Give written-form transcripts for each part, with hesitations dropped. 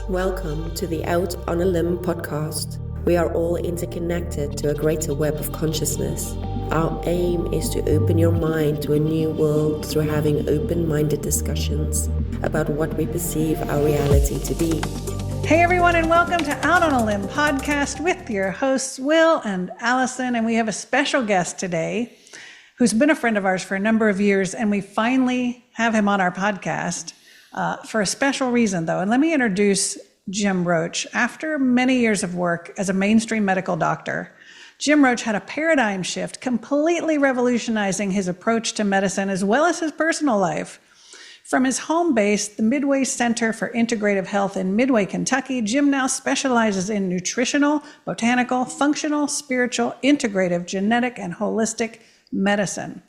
Welcome to the Out on a Limb podcast. We are all interconnected to a greater web of consciousness. Our aim is to open your mind to a new world through having open-minded discussions about what we perceive our reality to be. Hey everyone, and welcome to Out on a Limb podcast with your hosts Will and Allison. And we have a special guest today who's been a friend of ours for a number of years, and we finally have him on our podcast for a special reason, though. And let me introduce Jim Roach. After many years of work as a mainstream medical doctor, Jim Roach had a paradigm shift, completely revolutionizing his approach to medicine as well as his personal life. From his home base, the Midway Center for Integrative Health in Midway, Kentucky, Jim now specializes in nutritional, botanical, functional, spiritual, integrative, genetic, and holistic medicine.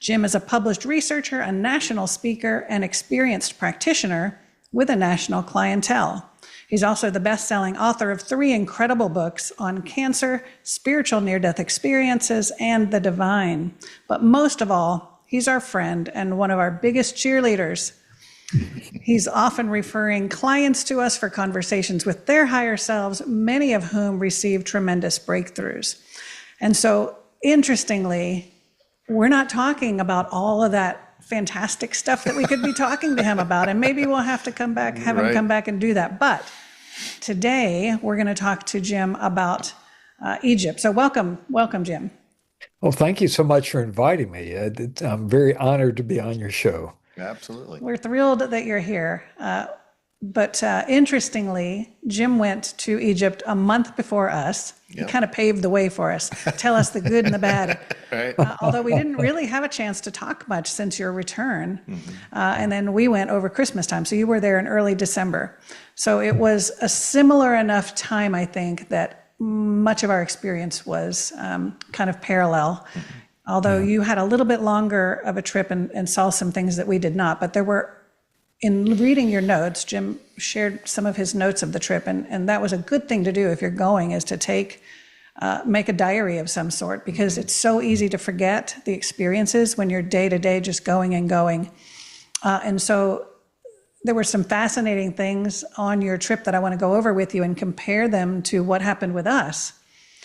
Jim is a published researcher, a national speaker, and experienced practitioner with a national clientele. He's also the best-selling author of 3 incredible books on cancer, spiritual near-death experiences, and the divine. But most of all, he's our friend and one of our biggest cheerleaders. He's often referring clients to us for conversations with their higher selves, many of whom receive tremendous breakthroughs. And so, interestingly, we're not talking about all of that fantastic stuff that we could be talking to him about, and maybe we'll have to have him come back and do that. But today we're going to talk to Jim about Egypt. So welcome, Jim. Well, thank you so much for inviting me. I'm very honored to be on your show. Absolutely. We're thrilled that you're here. But interestingly, Jim went to Egypt a month before us. He kind of paved the way for us. Tell us the good and the bad. Right. Although we didn't really have a chance to talk much since your return. And then we went over Christmas time. So you were there in early December. So it was a similar enough time, I think, that much of our experience was kind of parallel. Although you had a little bit longer of a trip and saw some things that we did not. But there were, in reading your notes, Jim shared some of his notes of the trip, and that was a good thing to do if you're going, is to make a diary of some sort, because it's so easy to forget the experiences when you're day to day just going and going. And so there were some fascinating things on your trip that I want to go over with you and compare them to what happened with us.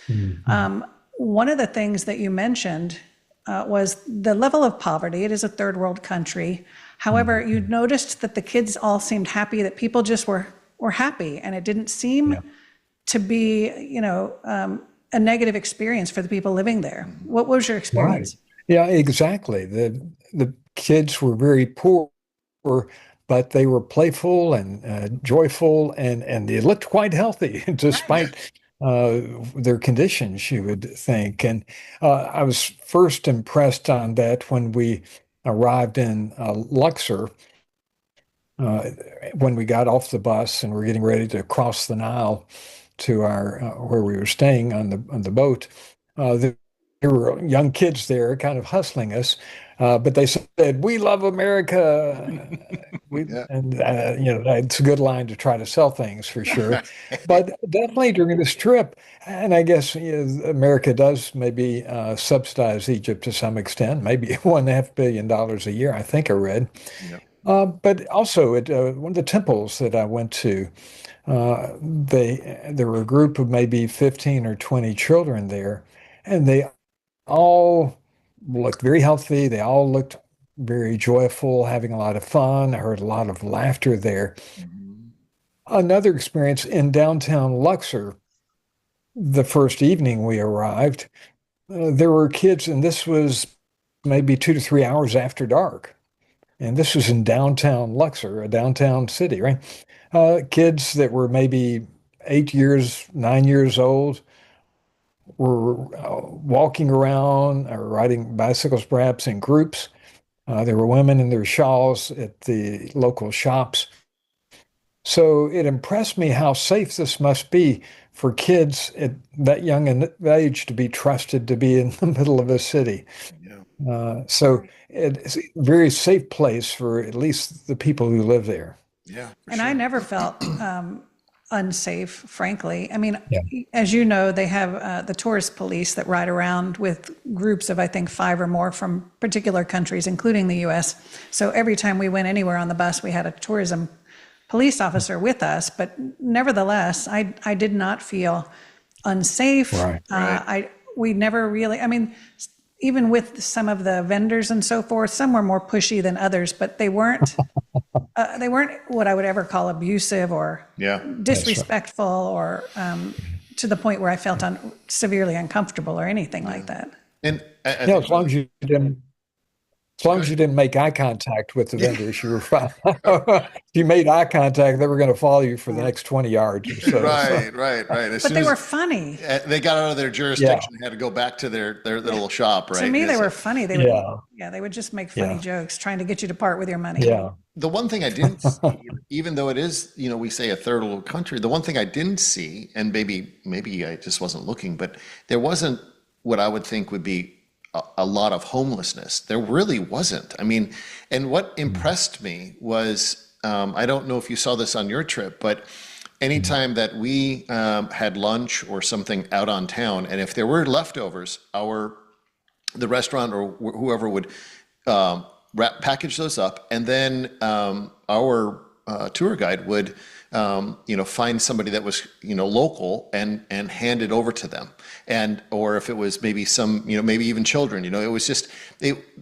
One of the things that you mentioned was the level of poverty. It is a third world country. However, you noticed that the kids all seemed happy, that people just were happy, and it didn't seem to be, a negative experience for the people living there. What was your experience? Right. Yeah, exactly. The kids were very poor, but they were playful and joyful, and they looked quite healthy despite their conditions, you would think. And I was first impressed on that when we arrived in Luxor, when we got off the bus and were getting ready to cross the Nile to our where we were staying on the boat. There were young kids there kind of hustling us, but they said, "We love America." And it's a good line to try to sell things for sure. But definitely during this trip, and I guess America does maybe subsidize Egypt to some extent, maybe $1.5 billion a year, I think I read. But also at one of the temples that I went to, there were a group of maybe 15 or 20 children there, and they all looked very healthy. They all looked very joyful, having a lot of fun. I heard a lot of laughter there. Another experience in downtown Luxor, the first evening we arrived, there were kids, and this was maybe 2 to 3 hours after dark. And this was in downtown Luxor, a downtown city, right? Kids that were maybe 8 years, 9 years old were walking around or riding bicycles perhaps in groups. There were women in their shawls at the local shops. So it impressed me how safe this must be for kids at that young an age to be trusted to be in the middle of a city. So it's a very safe place for at least the people who live there. Yeah. And I never felt unsafe, frankly. I mean, as you know, they have the tourist police that ride around with groups of, I think, 5 or more from particular countries, including the U.S. So every time we went anywhere on the bus, we had a tourism police officer with us, but nevertheless, I did not feel unsafe. Right. We never really, I mean, even with some of the vendors and so forth, some were more pushy than others, but they weren't what I would ever call abusive or disrespectful or to the point where I felt severely uncomfortable or anything like that. And As long as you didn't make eye contact with the vendors, you were fine. If you made eye contact, they were going to follow you for the next 20 yards or so. Right. But they were funny. They got out of their jurisdiction and had to go back to their little shop, right? To me, they were funny. They would just make funny jokes, trying to get you to part with your money. Yeah. The one thing I didn't see, even though it is, we say a third world country, the one thing I didn't see, and maybe I just wasn't looking, but there wasn't what I would think would be a lot of homelessness. There really wasn't. I mean, and what impressed me was, I don't know if you saw this on your trip, but anytime that we had lunch or something out on town, and if there were leftovers, the restaurant or whoever would package those up, and then our tour guide would find somebody that was local and hand it over to them, or if it was maybe some maybe even children, it was just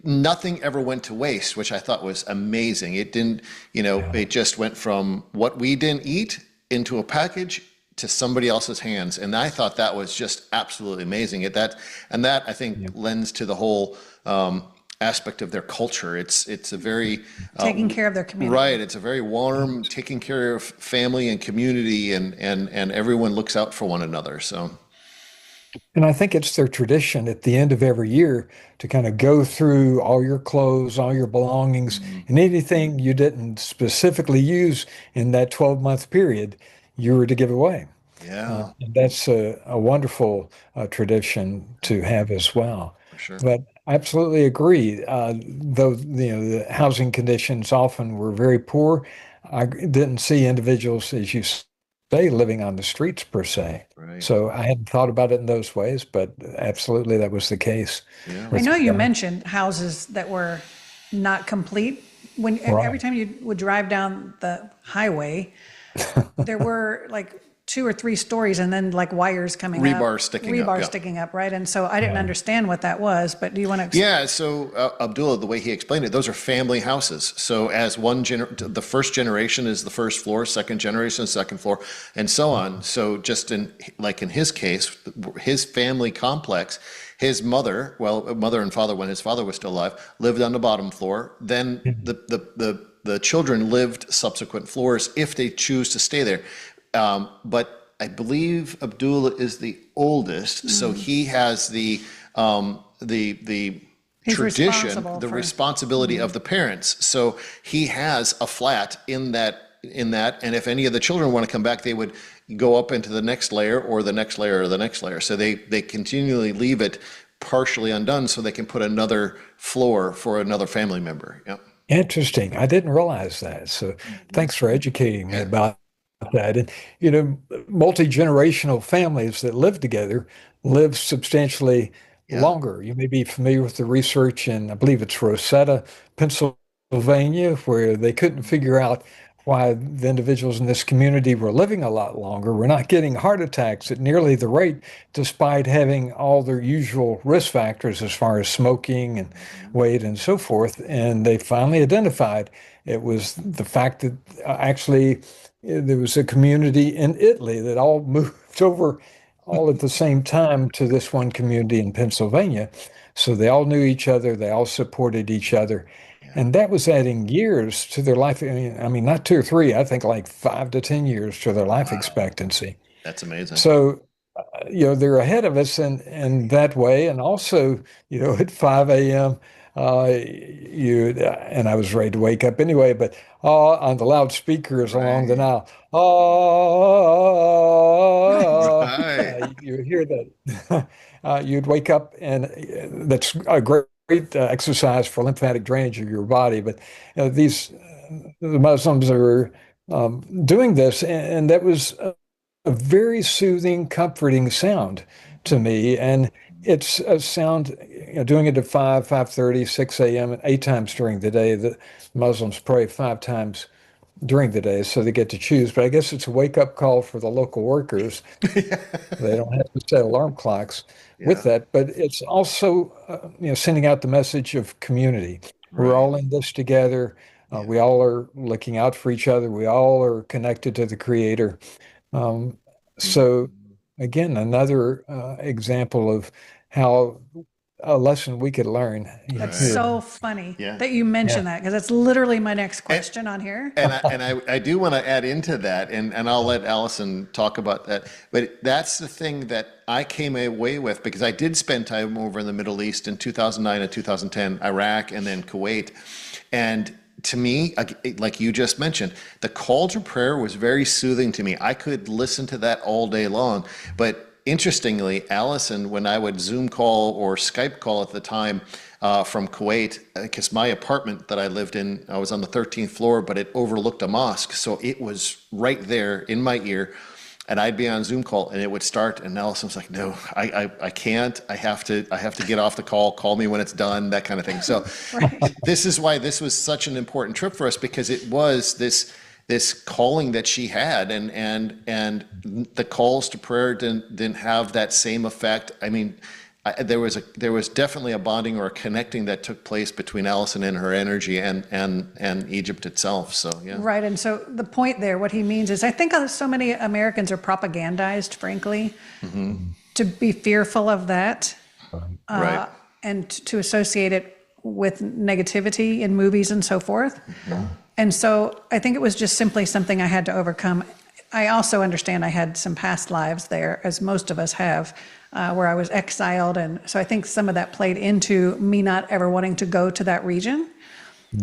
nothing ever went to waste, which I thought was amazing. It didn't, it just went from what we didn't eat into a package to somebody else's hands, and I thought that was just absolutely amazing. That I think lends to the whole aspect of their culture. It's a very taking care of their community. Right. It's a very warm, taking care of family and community, and everyone looks out for one another. So. And I think it's their tradition at the end of every year to kind of go through all your clothes, all your belongings, and anything you didn't specifically use in that 12-month period, you were to give away. Yeah. And that's a wonderful tradition to have as well. For sure. But I absolutely agree. Though the housing conditions often were very poor, I didn't see individuals, as you say, living on the streets per se. Right. So I hadn't thought about it in those ways, but absolutely that was the case. Yeah. I know you mentioned houses that were not complete. Every time you would drive down the highway, there were like 2 or 3 stories and then like wires coming up. Rebar sticking up, right? And so I didn't understand what that was, but do you want to Yeah, so Abdullah, the way he explained it, those are family houses. So as the first generation is the first floor, second generation is second floor, and so on. So just in his case, his family complex, his mother and father, when his father was still alive, lived on the bottom floor. Then the children lived subsequent floors if they choose to stay there. But I believe Abdullah is the oldest, so he has the tradition, the responsibility of the parents. So he has a flat in that, and if any of the children want to come back, they would go up into the next layer or the next layer or the next layer. So they continually leave it partially undone so they can put another floor for another family member. Yep. Interesting. I didn't realize that. So thanks for educating me about that. And, multi-generational families that live together live substantially longer. You may be familiar with the research in, I believe it's Rosetta, Pennsylvania, where they couldn't figure out why the individuals in this community were living a lot longer. We're not getting heart attacks at nearly the rate, despite having all their usual risk factors as far as smoking and weight and so forth. And they finally identified it was the fact that actually there was a community in Italy that all moved over all at the same time to this one community in Pennsylvania. So they all knew each other, they all supported each other. And that was adding years to their life. I mean, not 2 or 3, I think like 5 to 10 years to their life expectancy. That's amazing. So, they're ahead of us in that way. And also, at 5 a.m., and I was ready to wake up anyway, but on the loudspeakers along the Nile, you hear that. You'd wake up, and that's a great exercise for lymphatic drainage of your body. But the Muslims are doing this, and that was a very soothing, comforting sound to me. And it's a sound, doing it at 5:30, 6 a.m., and 8 times during the day. The Muslims pray 5 times during the day, so they get to choose. But I guess it's a wake-up call for the local workers. They don't have to set alarm clocks with Yeah, that, but it's also, sending out the message of community. We're right. all in this together. Yeah. We all are looking out for each other. We all are connected to the Creator. Um, so Mhm. again, another example of how a lesson we could learn That's here. so funny Yeah. that you Yeah. mention that, because that's literally my next question on here. And I do want to add into that, and I'll let Allison talk about that. But that's the thing that I came away with, because I did spend time over in the Middle East in 2009 and 2010, Iraq, and then Kuwait. And to me, like you just mentioned, the call to prayer was very soothing to me. I could listen to that all day long. But interestingly, Allison, when I would Zoom call or Skype call at the time from Kuwait, because my apartment that I lived in, I was on the 13th floor, but it overlooked a mosque. So it was right there in my ear. And I'd be on Zoom call and it would start, and Allison was like, "No, I can't. I have to get off the call. Call me when it's done," that kind of thing. So Right. this is why this was such an important trip for us, because it was this calling that she had, and the calls to prayer didn't have that same effect. I mean, there was definitely a bonding or a connecting that took place between Allison and her energy and Egypt itself. So yeah. Right. And so the point there, what he means is, I think so many Americans are propagandized, frankly, to be fearful of that, Right. and to associate it with negativity in movies and so forth. And so I think it was just simply something I had to overcome. I also understand I had some past lives there, as most of us have, where I was exiled. And so I think some of that played into me not ever wanting to go to that region.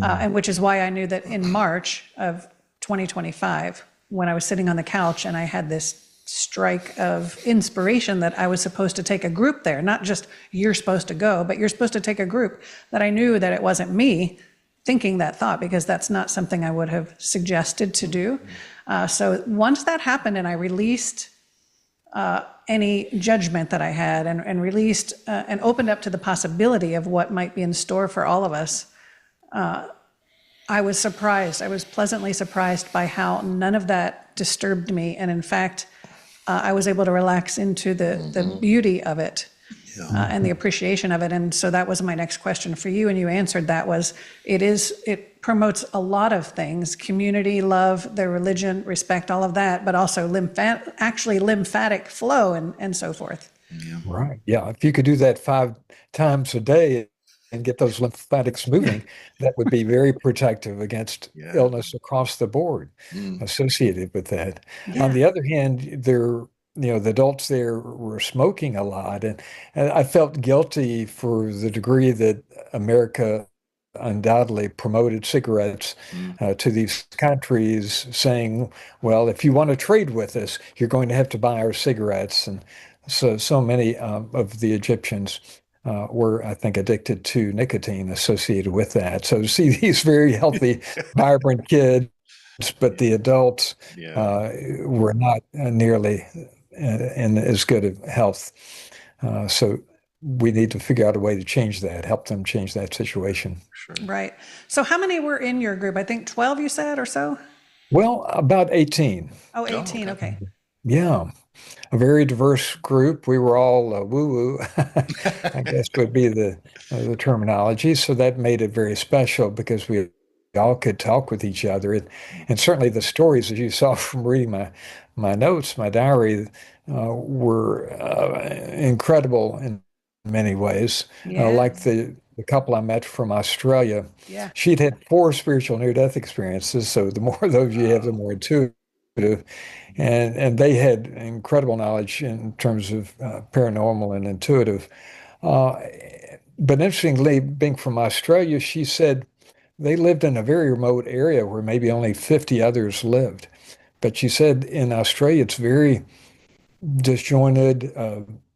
And which is why I knew that in March of 2025, when I was sitting on the couch and I had this strike of inspiration that I was supposed to take a group there, not just you're supposed to go, but you're supposed to take a group, that I knew that it wasn't me thinking that thought, because that's not something I would have suggested to do. So once that happened and I released any judgment that I had, and released and opened up to the possibility of what might be in store for all of us, I was surprised. I was pleasantly surprised by how none of that disturbed me. And in fact, I was able to relax into the beauty of it, and the appreciation of it. And so that was my next question for you. And you answered that was, it promotes a lot of things: community, love, their religion, respect, all of that, but also lymphatic flow and so forth. Right. Yeah. If you could do that 5 times a day and get those lymphatics moving, that would be very protective against Yeah. illness across the board associated with that. Yeah. On the other hand, the adults there were smoking a lot, and I felt guilty for the degree that America undoubtedly promoted cigarettes to these countries, saying, well, if you want to trade with us, you're going to have to buy our cigarettes. And so many of the Egyptians were, I think, addicted to nicotine associated with that. So to see these very healthy, vibrant kids, but the adults Yeah. were not nearly in as good of health. So we need to figure out a way to change that, help them change that situation. Sure. Right. So how many were in your group? I think 12 you said, or so? Well, about 18. Oh, 18. Okay. Yeah, a very diverse group. We were all woo-woo, I guess would be the terminology. So that made it very special, because we all could talk with each other. And certainly the stories, as you saw from reading my notes, my diary, were incredible in many ways. Yeah. Like the couple I met from Australia, Yeah. she'd had 4 spiritual near-death experiences. So the more of those you have, the more intuitive. And they had incredible knowledge in terms of paranormal and intuitive. But interestingly, being from Australia, she said they lived in a very remote area where maybe only 50 others lived. But she said in Australia, it's very disjointed.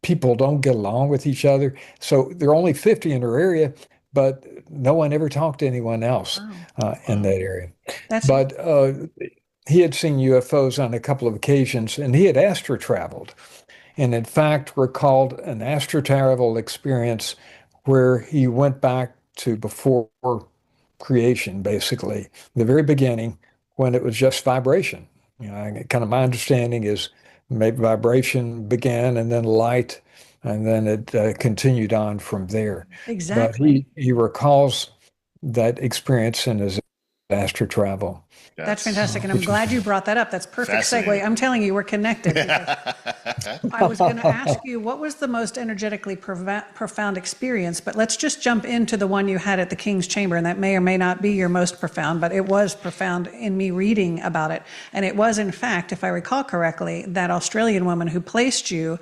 People don't get along with each other. So there are only 50 in her area, but no one ever talked to anyone else in that area. That's But he had seen UFOs on a couple of occasions, and he had astro traveled, and in fact recalled an astro travel experience where he went back to before creation, basically, the very beginning, when it was just vibration. Kind of my understanding is maybe vibration began and then light, and then it continued on from there. But Exactly. he recalls that experience in his astral travel. That's fantastic. And I'm glad you brought that up. That's perfect segue. Fascinating. I'm telling you, we're connected. Because I was going to ask you, what was the most energetically profound experience? But let's just jump into the one you had at the King's Chamber. And that may or may not be your most profound, but it was profound in me reading about it. And it was, in fact, if I recall correctly, that Australian woman who placed you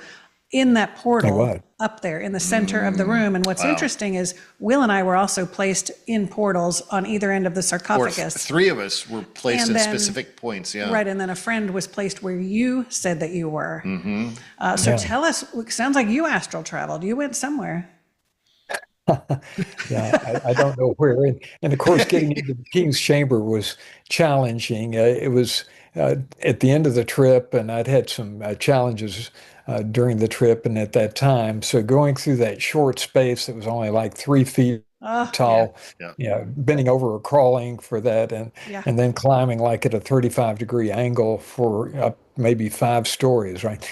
in that portal up there in the center of the room. And what's interesting is Will and I were also placed in portals on either end of the Or sarcophagus. three of us were placed And at then- specific points. Yeah. Right, and then a friend was placed where you said that you were. So tell us, it sounds like you astral traveled. You went somewhere. Yeah, I don't know where. And of course, getting into the King's Chamber was challenging. It was at the end of the trip, and I'd had some challenges during the trip and at that time. So going through that short space that was only like 3 feet tall, bending over or crawling for that, and then climbing like at a 35-degree angle for up maybe 5 stories, right,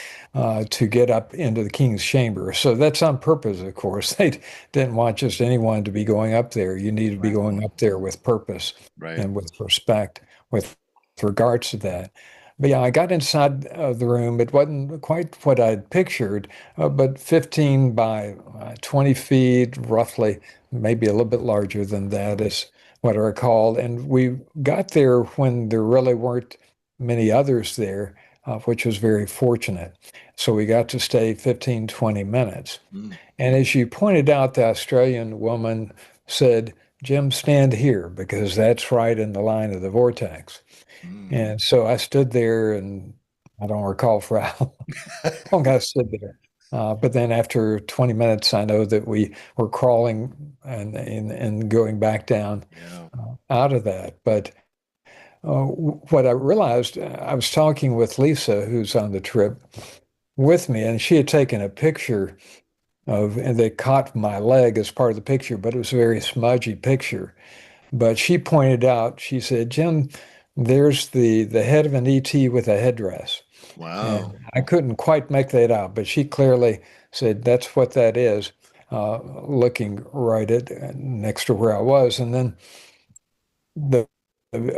to get up into the King's Chamber. So that's on purpose, of course. They didn't want just anyone to be going up there. You need to be going up there with purpose and with respect, with regards to that. But yeah, I got inside the room. It wasn't quite what I'd pictured, but 15 by 20 feet, roughly, maybe a little bit larger than that is what I recall. And we got there when there really weren't many others there, which was very fortunate. So we got to stay 15, 20 minutes. And as you pointed out, the Australian woman said, "Jim, stand here because that's right in the line of the vortex." And so I stood there, and I don't recall for how long I stood there. But then after 20 minutes, I know that we were crawling and going back down out of that. But what I realized, I was talking with Lisa, who's on the trip with me, and she had taken a picture and they caught my leg as part of the picture, but it was a very smudgy picture. But she pointed out, she said, "Jim, there's the head of an ET with a headdress." Wow. And I couldn't quite make that out, but she clearly said that's what that is, looking right at next to where I was. And then the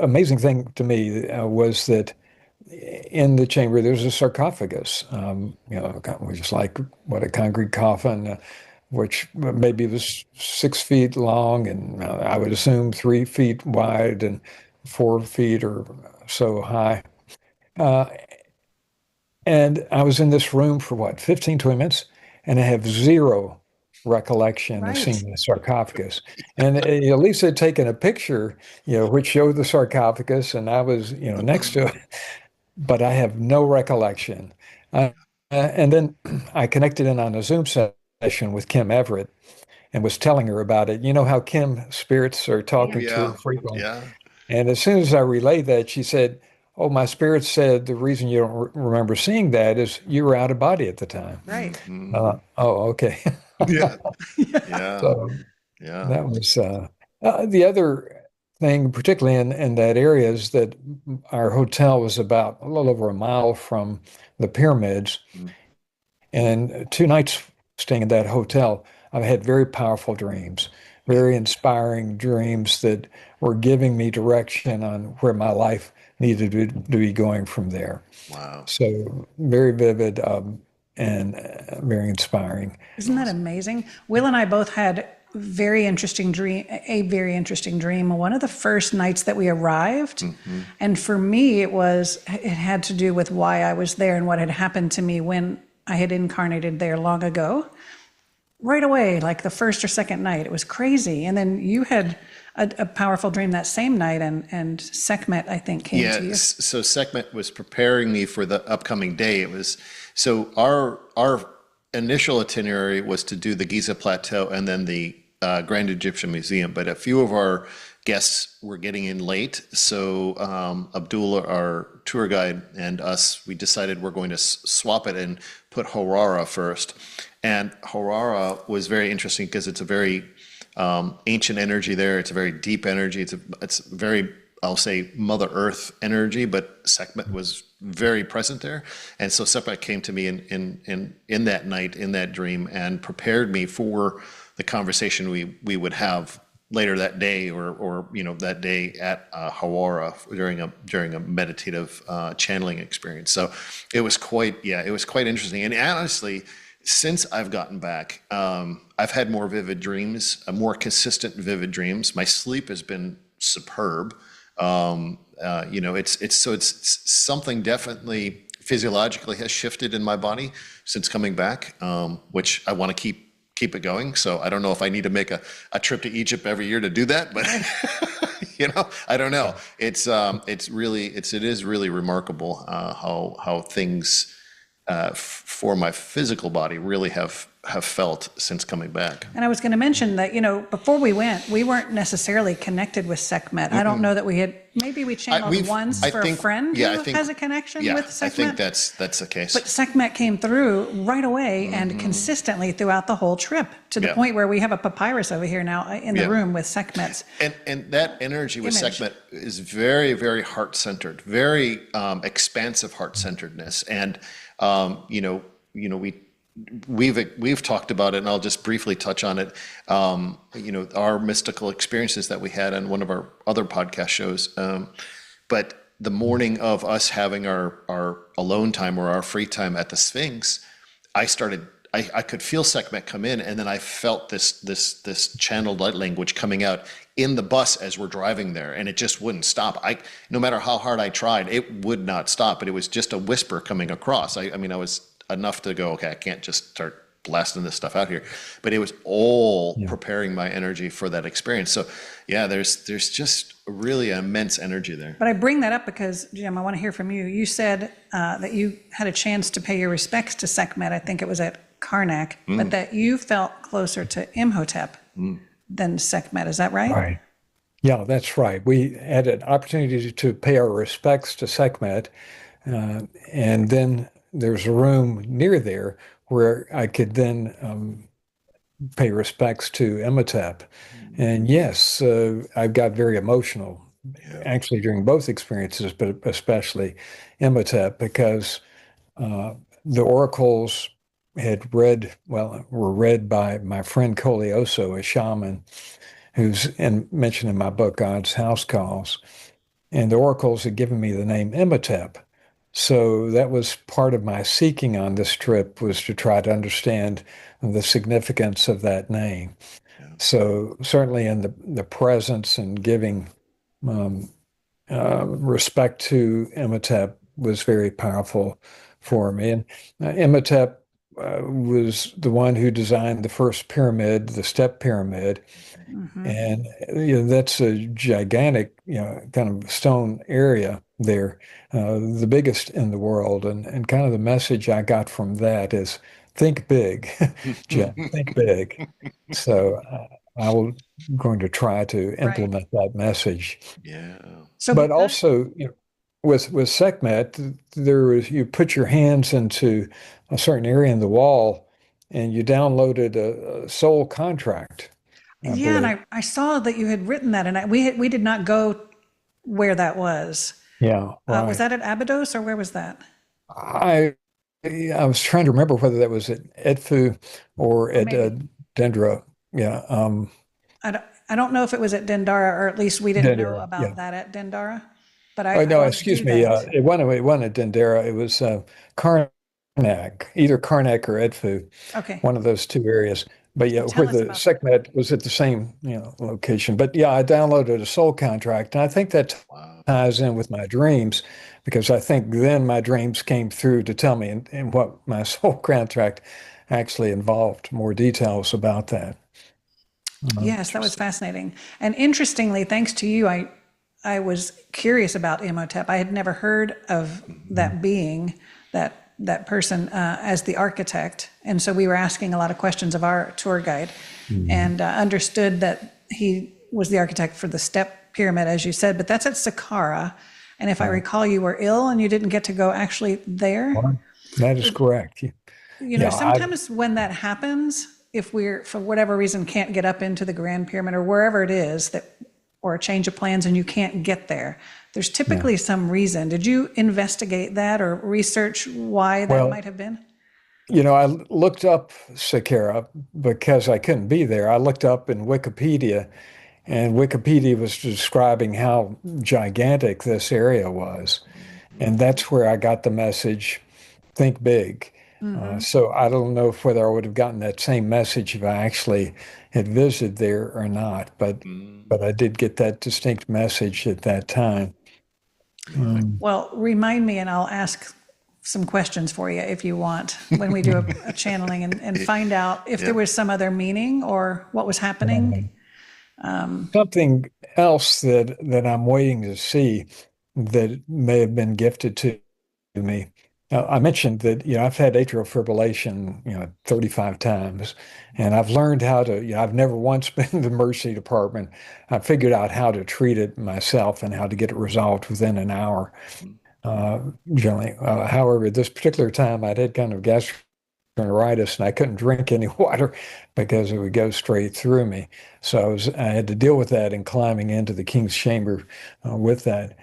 amazing thing to me was that in the chamber there's a sarcophagus, just like what a concrete coffin, which maybe was 6 feet long, and I would assume 3 feet wide and 4 feet or so high. And I was in this room for what, 15, 20 minutes, and I have zero recollection of seeing the sarcophagus. And Lisa had taken a picture, which showed the sarcophagus, and I was, next to it, but I have no recollection. And then I connected in on a Zoom session with Kim Everett and was telling her about it. You know how Kim spirits are talking to her frequently. Yeah. And as soon as I relayed that, she said, "Oh, my spirit said the reason you don't remember seeing that is you were out of body at the time." Right. Oh, okay. Yeah. Yeah. So Yeah. that was the other thing, particularly in that area, is that our hotel was about a little over a mile from the pyramids. And 2 nights staying in that hotel, I've had very powerful dreams, very inspiring dreams that were giving me direction on where my life needed to be going from there. Wow. So very vivid and very inspiring. Isn't that amazing? Will and I both had a very interesting dream. One of the first nights that we arrived, and for me, it had to do with why I was there and what had happened to me when I had incarnated there long ago. Right away, like the first or second night, it was crazy. And then you had a powerful dream that same night, and Sekhmet, I think, came to you. So Sekhmet was preparing me for the upcoming day. It was so our initial itinerary was to do the Giza Plateau and then the Grand Egyptian Museum, but a few of our guests were getting in late, so Abdullah, our tour guide, and us, we decided we're going to swap it and put Horara first. And Horara was very interesting because it's a very ancient energy there. It's a very deep energy. It's very I'll say Mother Earth energy, but Sekhmet was very present there. And so Sekhmet came to me in that night, in that dream, and prepared me for the conversation we would have later that day, or that day at Hawara during a meditative channeling experience. So it was quite interesting. And honestly, since I've gotten back, I've had more vivid dreams, more consistent vivid dreams. My sleep has been superb. It's something definitely physiologically has shifted in my body since coming back, which I want to keep it going. So I don't know if I need to make a trip to Egypt every year to do that, but I don't know. It is really remarkable how things for my physical body really have felt since coming back. And I was going to mention that, before we went, we weren't necessarily connected with Sekhmet. I don't know that maybe we channeled once for a friend who has a connection with Sekhmet. I think that's the case. But Sekhmet came through right away and consistently throughout the whole trip, to the point where we have a papyrus over here now in the room with Sekhmet's. And that energy with Sekhmet is very, very heart-centered, very expansive heart-centeredness. And, we've talked about it, and I'll just briefly touch on it. Our mystical experiences that we had on one of our other podcast shows. But the morning of us having our alone time or our free time at the Sphinx, I could feel Sekhmet come in, and then I felt this channeled light language coming out in the bus as we're driving there, and it just wouldn't stop. No matter how hard I tried, it would not stop. But it was just a whisper coming across. I was enough to go, okay, I can't just start blasting this stuff out here. But it was all preparing my energy for that experience. So there's just really immense energy there. But I bring that up because, Jim, I want to hear from you. You said that you had a chance to pay your respects to Sekhmet. I think it was at Karnak, but that you felt closer to Imhotep than Sekhmet. Is that right? Right. Yeah, that's right. We had an opportunity to pay our respects to Sekhmet, and then there's a room near there where I could then pay respects to Imhotep. And yes, I got very emotional, actually, during both experiences, but especially Imhotep, because the oracles were read by my friend Colioso, a shaman, who's mentioned in my book, God's House Calls. And the oracles had given me the name Imhotep. So that was part of my seeking on this trip, was to try to understand the significance of that name. So certainly in the presence and giving respect to Imhotep was very powerful for me. And Imhotep was the one who designed the first pyramid, the step pyramid. And that's a gigantic, kind of stone area there, the biggest in the world. And kind of the message I got from that is think big, Jeff, think big. So I'm going to try to implement that message. Yeah. So, but also, with Sekhmet, you put your hands into a certain area in the wall, and you downloaded a soul contract. And I saw that you had written that, and we did not go where that was. Yeah. Right. Was that at Abydos, or where was that? I was trying to remember whether that was at Edfu or at Dendra. Yeah. I don't know if it was at Dendara, or at least we didn't know about that at Dendara. But excuse me. It wasn't at Dendera. It was Karnak, either Karnak or Edfu. Okay. One of those two areas. But where the Sekhmet was at the same location. But I downloaded a soul contract, and I think that ties in with my dreams, because I think then my dreams came through to tell me and what my soul contract actually involved, more details about that. Yes, that was fascinating. And interestingly, thanks to you, I was curious about Imhotep. I had never heard of that being, that person as the architect. And so we were asking a lot of questions of our tour guide and understood that he was the architect for the step pyramid, as you said, but that's at Saqqara. And if I recall, you were ill and you didn't get to go actually there. That is correct. Sometimes when that happens, if we're, for whatever reason, can't get up into the Grand Pyramid or wherever it is or a change of plans and you can't get there, there's typically some reason. Did you investigate that or research why that might have been? I looked up Sakara because I couldn't be there. I looked up in Wikipedia, and Wikipedia was describing how gigantic this area was. And that's where I got the message, think big. So I don't know whether I would have gotten that same message if I actually had visited there or not, but I did get that distinct message at that time. Well, remind me and I'll ask some questions for you if you want when we do a channeling and find out if there was some other meaning or what was happening. Something else that I'm waiting to see that may have been gifted to me. I mentioned that, I've had atrial fibrillation, 35 times, and I've learned how to, I've never once been in the emergency department. I figured out how to treat it myself and how to get it resolved within an hour, generally. However, this particular time I'd had kind of gastroenteritis and I couldn't drink any water because it would go straight through me. So I had to deal with that and climbing into the King's Chamber with that.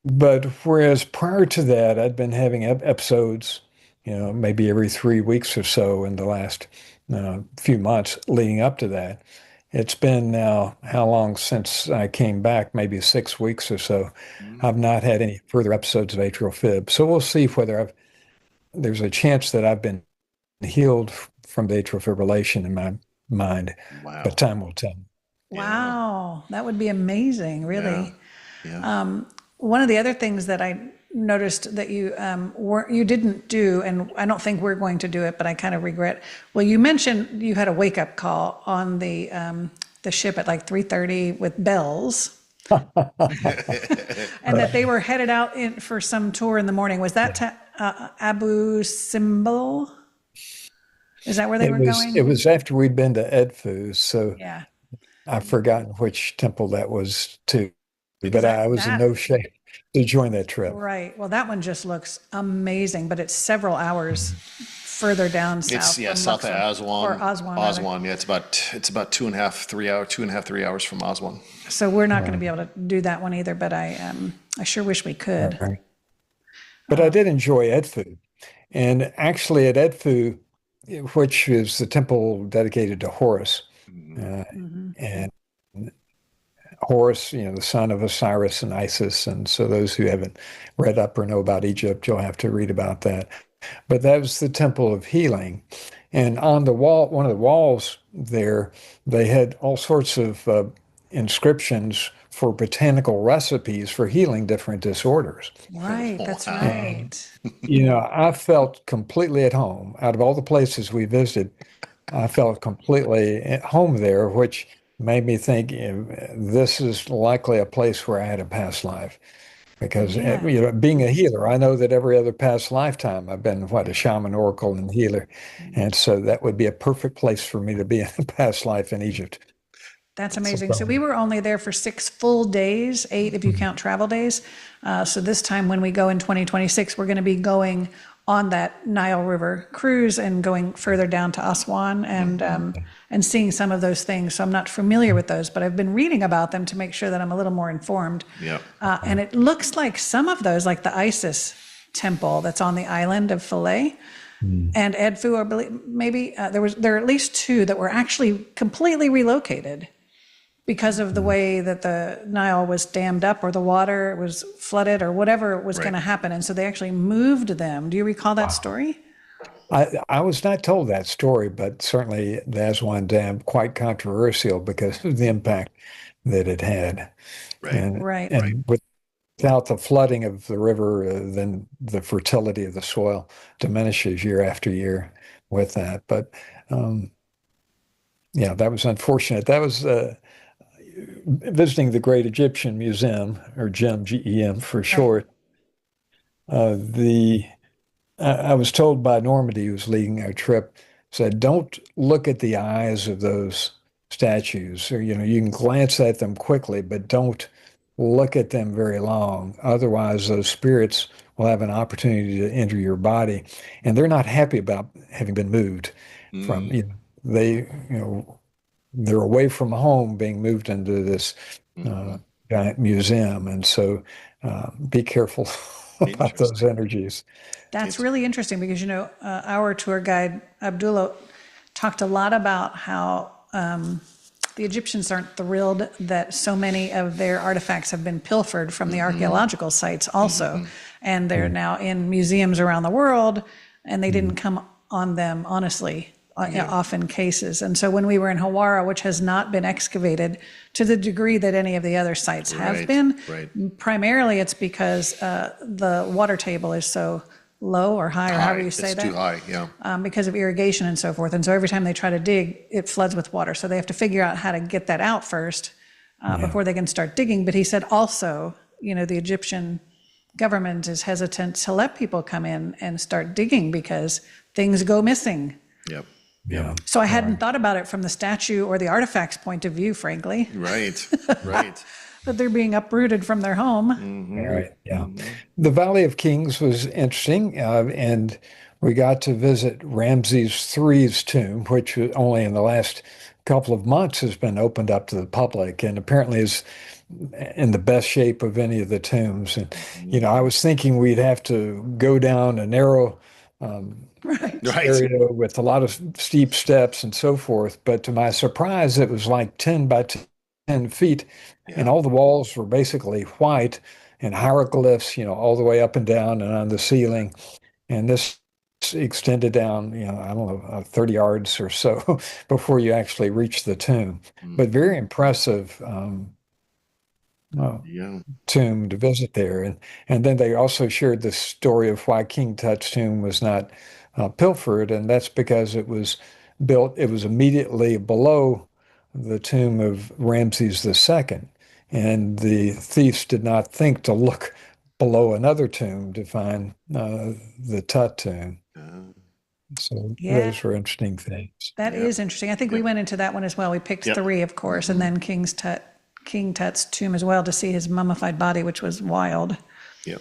But whereas prior to that, I'd been having episodes, maybe every 3 weeks or so in the last few months leading up to that. It's been now how long since I came back? Maybe 6 weeks or so. I've not had any further episodes of atrial fib. So we'll see whether there's a chance that I've been healed from the atrial fibrillation in my mind. Wow. But time will tell. Wow, that would be amazing, really. Yeah. One of the other things that I noticed that you didn't do, and I don't think we're going to do it, but I kind of regret. Well, you mentioned you had a wake up call on the ship at like 3:30 with bells, and that they were headed out for some tour in the morning. Was that to Abu Simbel? Is that where they were going? It was after we'd been to Edfu, so Yeah. I've forgotten which temple that was to. But I was in no shape to join that trip. Right. Well, that one just looks amazing, but it's several hours further down south. It's south of Aswan. Or Aswan. Aswan. Yeah, it's about 2.5 3 hours from Aswan. So we're not going to be able to do that one either, but I sure wish we could. Right. But I did enjoy Edfu. And actually at Edfu, which is the temple dedicated to Horus, and Horus, the son of Osiris and Isis. And so those who haven't read up or know about Egypt, you'll have to read about that. But that was the temple of healing. And on the wall, one of the walls there, they had all sorts of inscriptions for botanical recipes for healing different disorders. Right, that's right. I felt completely at home. Out of all the places we visited, I felt completely at home there, which made me think this is likely a place where I had a past life. Because being a healer, I know that every other past lifetime I've been a shaman, oracle, and healer, and so that would be a perfect place for me to be in a past life in Egypt. That's amazing. So we were only there for 6 full days, 8 if you count travel days. So this time when we go in 2026, we're going to be going on that Nile River cruise and going further down to Aswan and seeing some of those things. So I'm not familiar with those, but I've been reading about them to make sure that I'm a little more informed. Yeah. And it looks like some of those, like the Isis temple that's on the island of Philae and Edfu, or maybe there are at least 2 that were actually completely relocated because of the way that the Nile was dammed up or the water was flooded or whatever was going to happen. And so they actually moved them. Do you recall that story? I was not told that story, but certainly the Aswan Dam, quite controversial because of the impact that it had. Right. And without the flooding of the river, then the fertility of the soil diminishes year after year with that. But that was unfortunate. That was visiting the Great Egyptian Museum, or GEM, GEM for short. I was told by Normandy, who was leading our trip, said, don't look at the eyes of those statues. Or, you can glance at them quickly, but don't look at them very long. Otherwise, those spirits will have an opportunity to enter your body. And they're not happy about having been moved from, they're away from home, being moved into this giant museum. And so be careful about those energies. That's really interesting because, our tour guide, Abdullah, talked a lot about how the Egyptians aren't thrilled that so many of their artifacts have been pilfered from the archaeological sites also. And they're now in museums around the world, and they didn't come on them, honestly, often cases. And so when we were in Hawara, which has not been excavated to the degree that any of the other sites have been, primarily it's because the water table is so low or high, or however you say that. It's too high, yeah. Because of irrigation and so forth. And so every time they try to dig, it floods with water. So they have to figure out how to get that out first before they can start digging. But he said also, the Egyptian government is hesitant to let people come in and start digging because things go missing. Yep. Yeah. So I hadn't thought about it from the statue or the artifacts point of view, frankly. Right, right. That they're being uprooted from their home. Right. Yeah. The Valley of Kings was interesting, and we got to visit Ramses III's tomb, which only in the last couple of months has been opened up to the public, and apparently is in the best shape of any of the tombs. And I was thinking we'd have to go down a narrow area with a lot of steep steps and so forth, but to my surprise, it was like 10 by 10 feet. And all the walls were basically white and hieroglyphs, all the way up and down and on the ceiling. And this extended down, I don't know, 30 yards or so before you actually reach the tomb. But very impressive tomb to visit there. And then they also shared the story of why King Tut's tomb was not pilfered. And that's because it was immediately below the tomb of Ramses II. And the thieves did not think to look below another tomb to find the Tut tomb. So those were interesting things. That is interesting. I think we went into that one as well. We picked 3, of course, and then King Tut's tomb as well to see his mummified body, which was wild. Yep.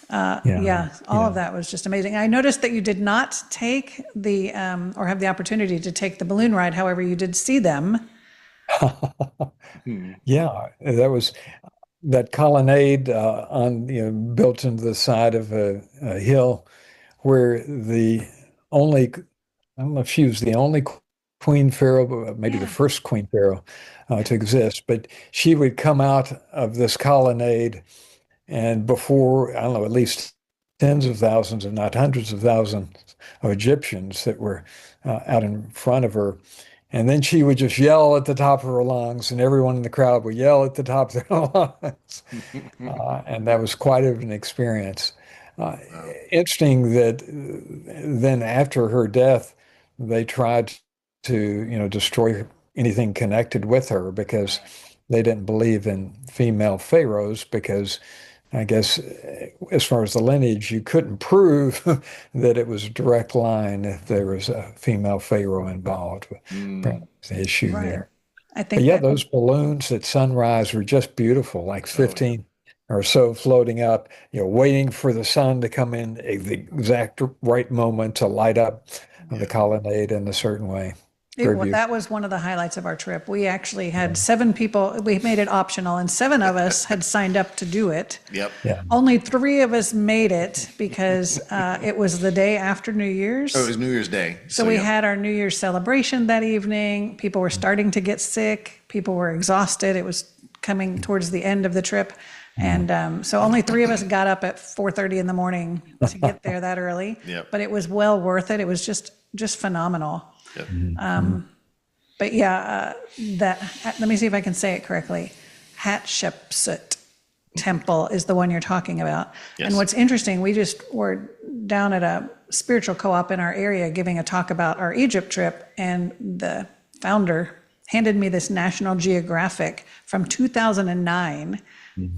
All of that was just amazing. I noticed that you did not take the, or have the opportunity to take the balloon ride. However, you did see them. Yeah, that was that colonnade built into the side of a hill, where I don't know if she was the only Queen Pharaoh, but maybe the first Queen Pharaoh to exist, but she would come out of this colonnade, and before, I don't know, at least tens of thousands, if not hundreds of thousands of Egyptians that were out in front of her. And then she would just yell at the top of her lungs, and everyone in the crowd would yell at the top of their lungs. And that was quite an experience. Interesting that then after her death, they tried to, destroy anything connected with her because they didn't believe in female pharaohs, because I guess as far as the lineage, you couldn't prove that it was a direct line if there was a female pharaoh involved. The issue there. I think those balloons at sunrise were just beautiful, like 15 or so floating up, waiting for the sun to come in at the exact right moment to light up the colonnade in a certain way. That was one of the highlights of our trip. We actually had 7 people. We made it optional, and 7 of us had signed up to do it. Yep. Yeah. Only 3 of us made it because it was the day after New Year's. Oh, it was New Year's Day. So we had our New Year's celebration that evening. People were starting to get sick. People were exhausted. It was coming towards the end of the trip. And so only 3 of us got up at 4:30 in the morning to get there that early. Yep. But it was well worth it. It was just phenomenal. Yep. But let me see if I can say it correctly. Hatshepsut temple is the one you're talking about. Yes. And what's interesting, we just were down at a spiritual co-op in our area giving a talk about our Egypt trip, and the founder handed me this National Geographic from 2009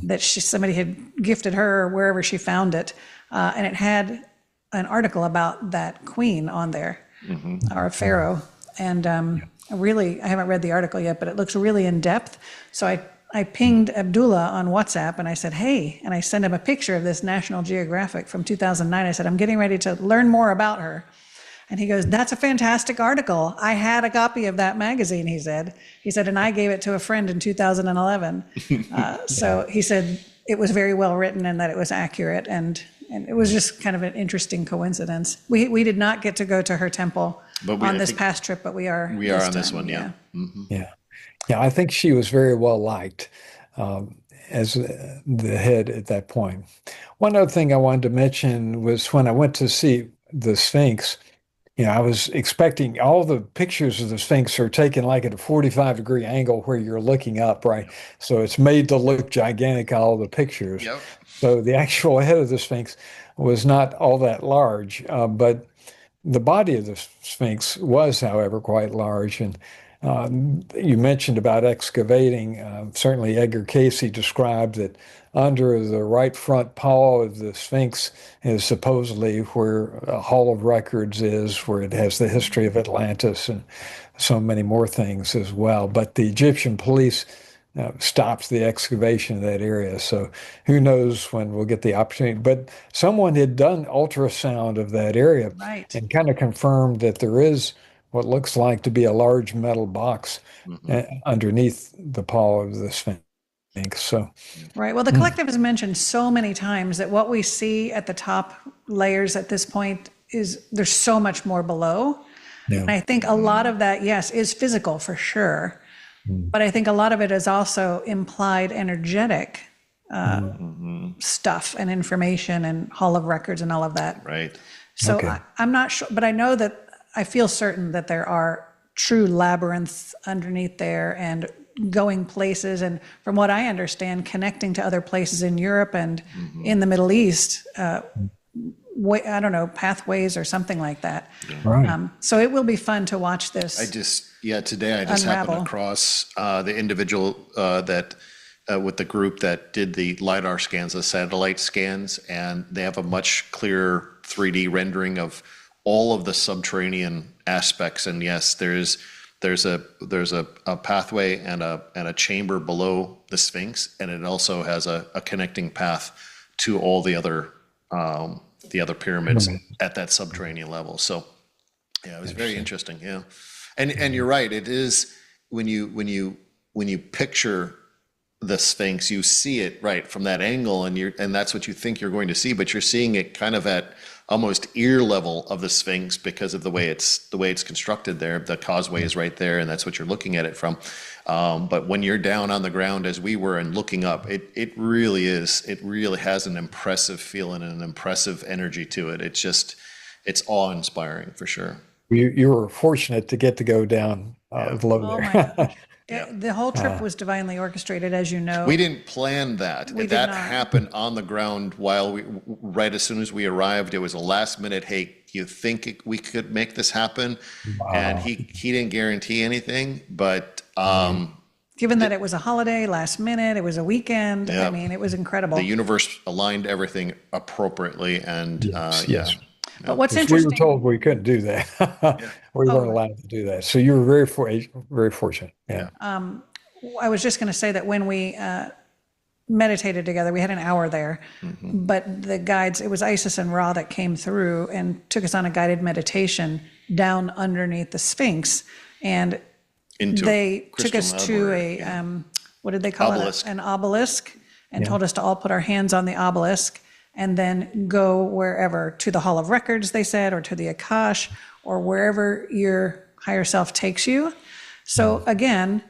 that somebody had gifted her wherever she found it, and it had an article about that queen on there. Or a pharaoh. And I haven't read the article yet, but it looks really in depth. So I pinged Abdullah on WhatsApp and I said, hey, and I sent him a picture of this National Geographic from 2009. I said, I'm getting ready to learn more about her. And he goes, "That's a fantastic article. I had a copy of that magazine," he said. He said, "and I gave it to a friend in 2011. So he said it was very well written and that it was accurate. And it was just kind of an interesting coincidence. We did not get to go to her temple on this past trip, but we are on this one, yeah. Yeah, I think she was very well liked as the head at that point. One other thing I wanted to mention was when I went to see the Sphinx, I was expecting all the pictures of the Sphinx are taken like at a 45-degree angle where you're looking up, right? So it's made to look gigantic, all the pictures. Yep. So the actual head of the Sphinx was not all that large, but the body of the Sphinx was, however, quite large. And you mentioned about excavating. Certainly Edgar Casey described that under the right front paw of the Sphinx is supposedly where a Hall of Records is, where it has the history of Atlantis and so many more things as well. But the Egyptian police stopped the excavation of that area. So who knows when we'll get the opportunity. But someone had done ultrasound of that area and kind of confirmed that there is what looks like to be a large metal box underneath the paw of the Sphinx. So, right. Well, the collective has mentioned so many times that what we see at the top layers at this point is there's so much more below. Yeah. And I think a lot of that, yes, is physical for sure. But I think a lot of it is also implied energetic stuff and information and Hall of Records and all of that. Right. So I'm not sure, but I know that I feel certain that there are true labyrinths underneath there and going places. And from what I understand, connecting to other places in Europe and in the Middle East, I don't know, pathways or something like that. Right. So it will be fun to watch this. Today I just happened across the individual that with the group that did the LiDAR scans, the satellite scans, and they have a much clearer 3D rendering of all of the subterranean aspects. And yes, there's a pathway and a chamber below the Sphinx, and it also has a connecting path to all the other pyramids at that subterranean level. So yeah, it was very interesting. Yeah. And you're right. It is when you picture the Sphinx, you see it right from that angle, and that's what you think you're going to see, but you're seeing it kind of at almost ear level of the Sphinx because of the way it's constructed there. The causeway is right there, and that's what you're looking at it from. But when you're down on the ground, as we were, and looking up, it really has an impressive feeling and an impressive energy to it. It's awe-inspiring for sure. You were fortunate to get to go down below there. Oh my gosh. The whole trip was divinely orchestrated, as you know. We didn't plan that. That happened on the ground right as soon as we arrived. It was a last minute, hey, you think we could make this happen? Wow. And he didn't guarantee anything, but given that it was a holiday, last minute, it was a weekend. I mean, it was incrable. The universe aligned everything appropriately, and yes. But what's interesting, we were told we couldn't do that. We weren't allowed to do that. So you were very fortunate. Yeah. I was just going to say that when we meditated together, we had an hour there, but the guides, it was Isis and Ra that came through and took us on a guided meditation down underneath the Sphinx, and they took us to what did they call it? An obelisk, and told us to all put our hands on the obelisk and then go wherever, to the Hall of Records, they said, or to the Akash, or wherever your higher self takes you. So again,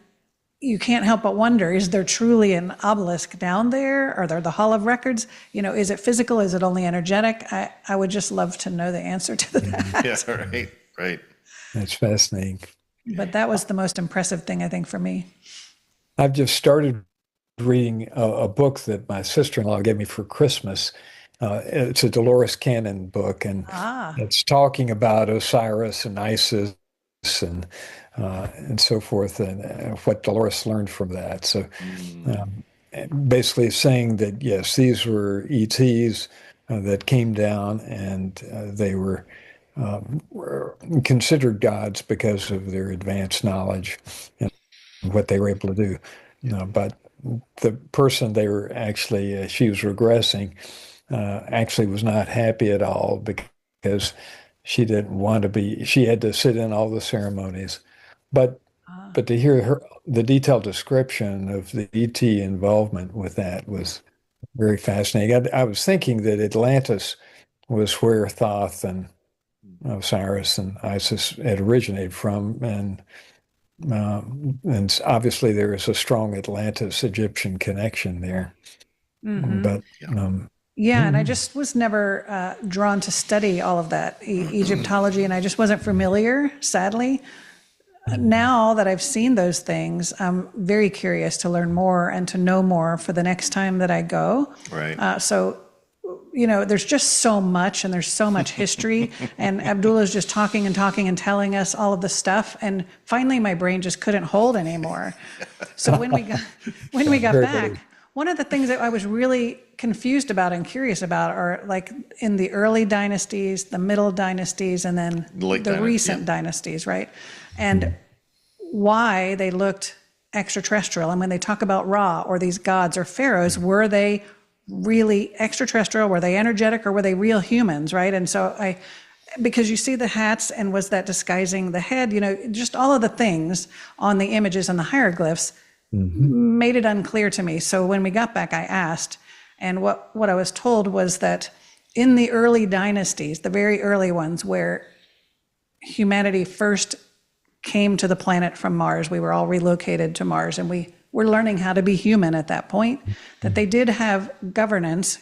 you can't help but wonder, is there truly an obelisk down there? Are there the Hall of Records? Is it physical? Is it only energetic? I would just love to know the answer to that. Yeah, right. That's fascinating. But that was the most impressive thing, I think, for me. I've just started reading a book that my sister-in-law gave me for Christmas. It's a Dolores Cannon book, and it's talking about Osiris and Isis and so forth, and what Dolores learned from that. So basically saying that, yes, these were ETs that came down, and they were considered gods because of their advanced knowledge and what they were able to do. But the person they were she was regressing, actually was not happy at all, because she didn't want to be, she had to sit in all the ceremonies. But but to hear the detailed description of the ET involvement with that was very fascinating. I was thinking that Atlantis was where Thoth and Osiris and Isis had originated from, and obviously there is a strong Atlantis-Egyptian connection there. But Yeah, and I just was never drawn to study all of that Egyptology, and I just wasn't familiar, sadly. Now that I've seen those things, I'm very curious to learn more and to know more for the next time that I go. Right. So, there's just so much, and there's so much history, and Abdullah's just talking and talking and telling us all of the stuff, and finally my brain just couldn't hold anymore. So when we got back, one of the things that I was really confused about and curious about are like in the early dynasties, the middle dynasties, and then the recent dynasties, right? And why they looked extraterrestrial. And when they talk about Ra or these gods or pharaohs, were they really extraterrestrial? Were they energetic, or were they real humans, right? And so because you see the hats, and was that disguising the head? Just all of the things on the images and the hieroglyphs made it unclear to me. So when we got back, I asked, and what I was told was that in the early dynasties, the very early ones where humanity first came to the planet from Mars, we were all relocated to Mars, and we were learning how to be human at that point, that they did have governors,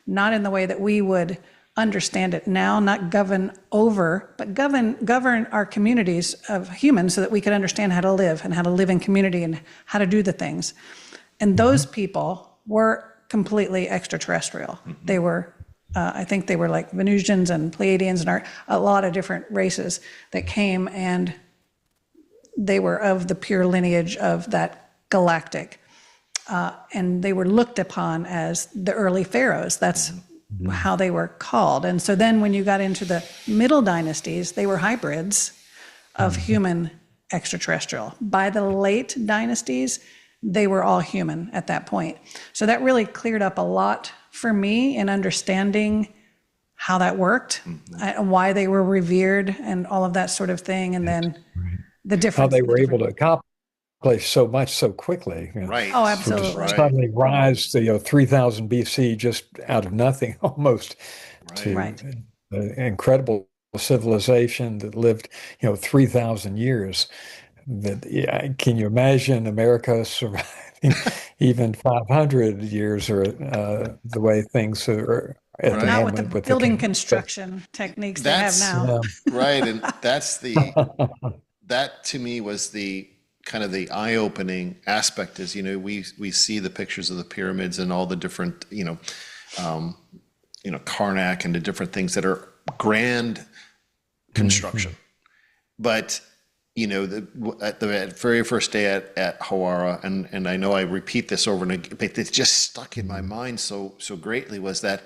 not in the way that we would understand it now, not govern over, but govern our communities of humans so that we could understand how to live and how to live in community and how to do the things. And those people were completely extraterrestrial. They were, I think they were like Venusians and Pleiadians and a lot of different races that came, and they were of the pure lineage of that galactic. And they were looked upon as the early pharaohs. That's how they were called. And so then when you got into the middle dynasties, they were hybrids of human extraterrestrial. By the late dynasties, they were all human at that point. So that really cleared up a lot for me in understanding how that worked, and why they were revered and all of that sort of thing. And then the difference. How they were able to accomplish so much so quickly. Right. Oh, absolutely. Right. Suddenly rise to 3000 BC just out of nothing almost to the incredible civilization that lived 3000 years. That can you imagine America surviving even 500 years, or the way things are at the not moment with the building construction techniques they have now. Right, and that's that to me was the kind of the eye-opening aspect. Is we see the pictures of the pyramids and all the different Karnak and the different things that are grand construction, but at the very first day at Hawara, and I know I repeat this over and again, but it just stuck in my mind so greatly, was that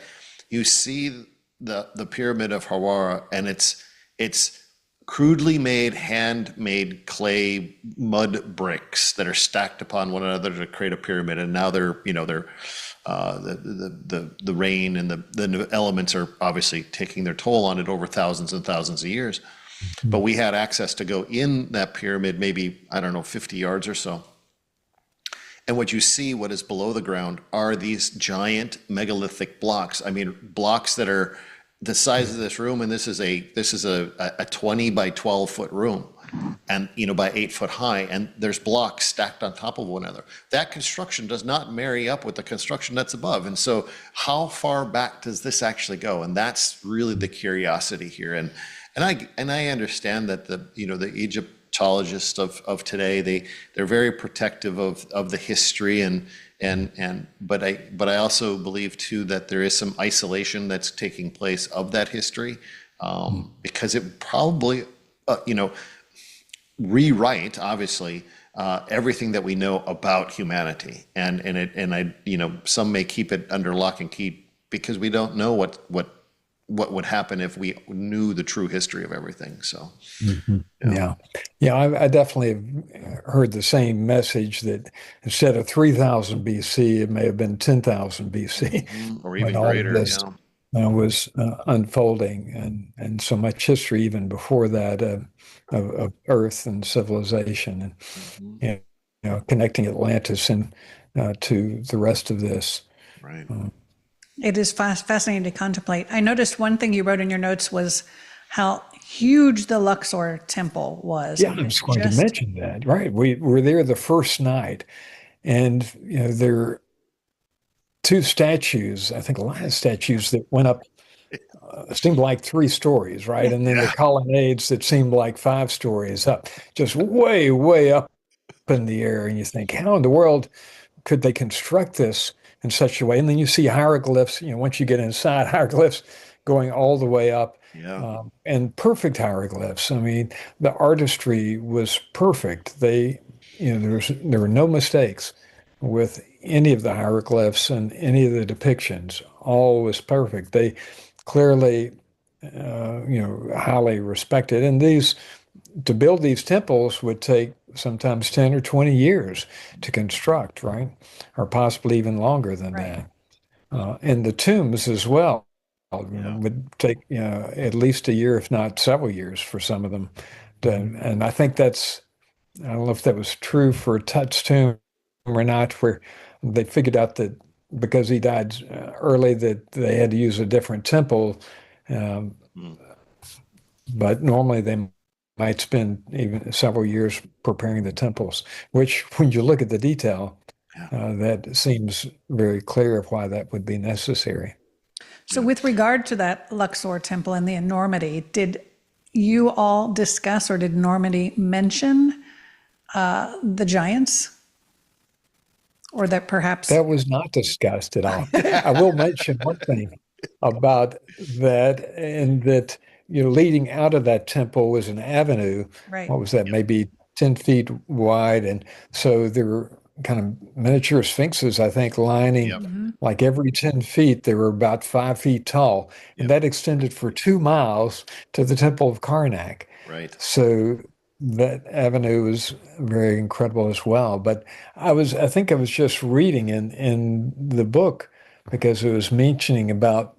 you see the pyramid of Hawara, and it's crudely made, handmade clay mud bricks that are stacked upon one another to create a pyramid, and now they're the rain and the elements are obviously taking their toll on it over thousands and thousands of years. But we had access to go in that pyramid, maybe, 50 yards or so. And what you see, what is below the ground, are these giant megalithic blocks. I mean, blocks that are the size of this room, and this is a 20 by 12 foot room, and by 8 foot high, and there's blocks stacked on top of one another. That construction does not marry up with the construction that's above. And so how far back does this actually go? And that's really the curiosity here. And I understand that the Egyptologists of today, they're very protective of the history, but I also believe too that there is some isolation that's taking place of that history, because it probably rewrite obviously everything that we know about humanity, and some may keep it under lock and key because we don't know what would happen if we knew the true history of everything. So, I definitely have heard the same message, that instead of 3000 BC, it may have been 10,000 BC. Or even greater, was unfolding, and so much history even before that of Earth and civilization, and Mhm. connecting Atlantis and to the rest of this. Right. It is fascinating to contemplate. I noticed one thing you wrote in your notes was how huge the Luxor temple was. Yeah, I I mean, was it's going to just mention that. Right, we were there the first night, and there are two statues. I think a lot of statues that went up seemed like 3 stories, right? And then the Yeah. colonnades that seemed like 5 stories up, just way, way up in the air. And you think, how in the world could they construct this in such a way? And then you see hieroglyphs, once you get inside, hieroglyphs going all the way up, Yeah. and perfect hieroglyphs. I mean, the artistry was perfect. There were no mistakes with any of the hieroglyphs and any of the depictions. All was perfect. They clearly, highly respected. And to build these temples would take sometimes 10 or 20 years to construct, right? Or possibly even longer than right. that. And the tombs as well Yeah. would take, at least a year, if not several years for some of them. And I think I don't know if that was true for Tut's tomb or not, where they figured out that because he died early, that they had to use a different temple. Um, Mm. but normally they might spend even several years preparing the temples, which, when you look at the detail, Yeah. that seems very clear of why that would be necessary. So, Yeah. with regard to that Luxor temple and the enormity, did you all discuss or did Normandy mention the giants? Or that perhaps, That was not discussed at all. I will mention one thing about that, and that, leading out of that temple was an avenue. right, What was that? Maybe 10 feet wide. And so there were kind of miniature sphinxes, I think, lining, Yep. like every 10 feet, they were about 5 feet tall. And Yep. that extended for 2 miles to the Temple of Karnak. Right. So that avenue was very incredible as well. But I think I was just reading in the book, because it was mentioning about,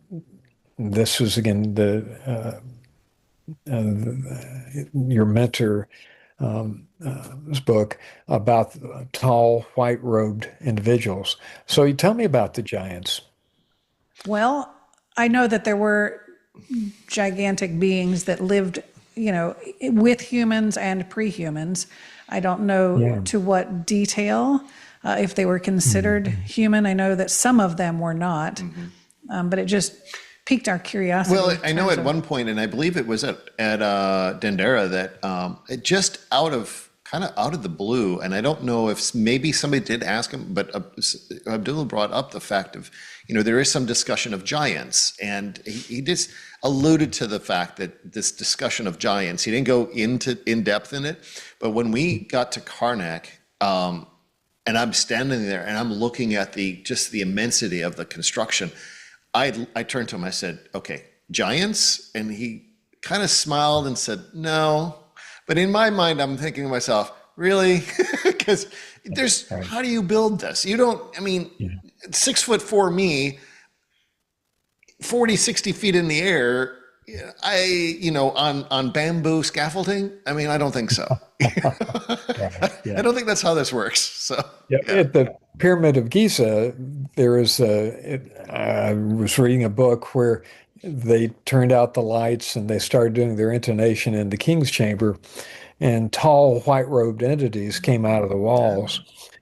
this was again your mentor, this book about tall white robed individuals. So you tell me about the giants. well, I know that there were gigantic beings that lived, with humans and pre-humans. I don't know Yeah. to what detail, if they were considered human. I know that some of them were not, but it just piqued our curiosity. Well, in I know terms at of- one point, and I believe it was at Dendera, that it just kind of out of the blue, and I don't know if maybe somebody did ask him, but Abdullah brought up the fact of, there is some discussion of giants, and he just alluded to the fact that this discussion of giants, he didn't go in depth in it, but when we got to Karnak, and I'm standing there and I'm looking at just the immensity of the construction, I turned to him, I said, okay, giants? And he kind of smiled and said, no. But in my mind, I'm thinking to myself, really? Because how do you build this? You don't, I mean, 6'4" me, 40, 60 feet in the air, on bamboo scaffolding? I mean, I don't think so. Right. I don't think that's how this works. So, Yeah, at the Pyramid of Giza, I was reading a book where they turned out the lights and they started doing their intonation in the king's chamber, and tall white-robed entities came out of the walls,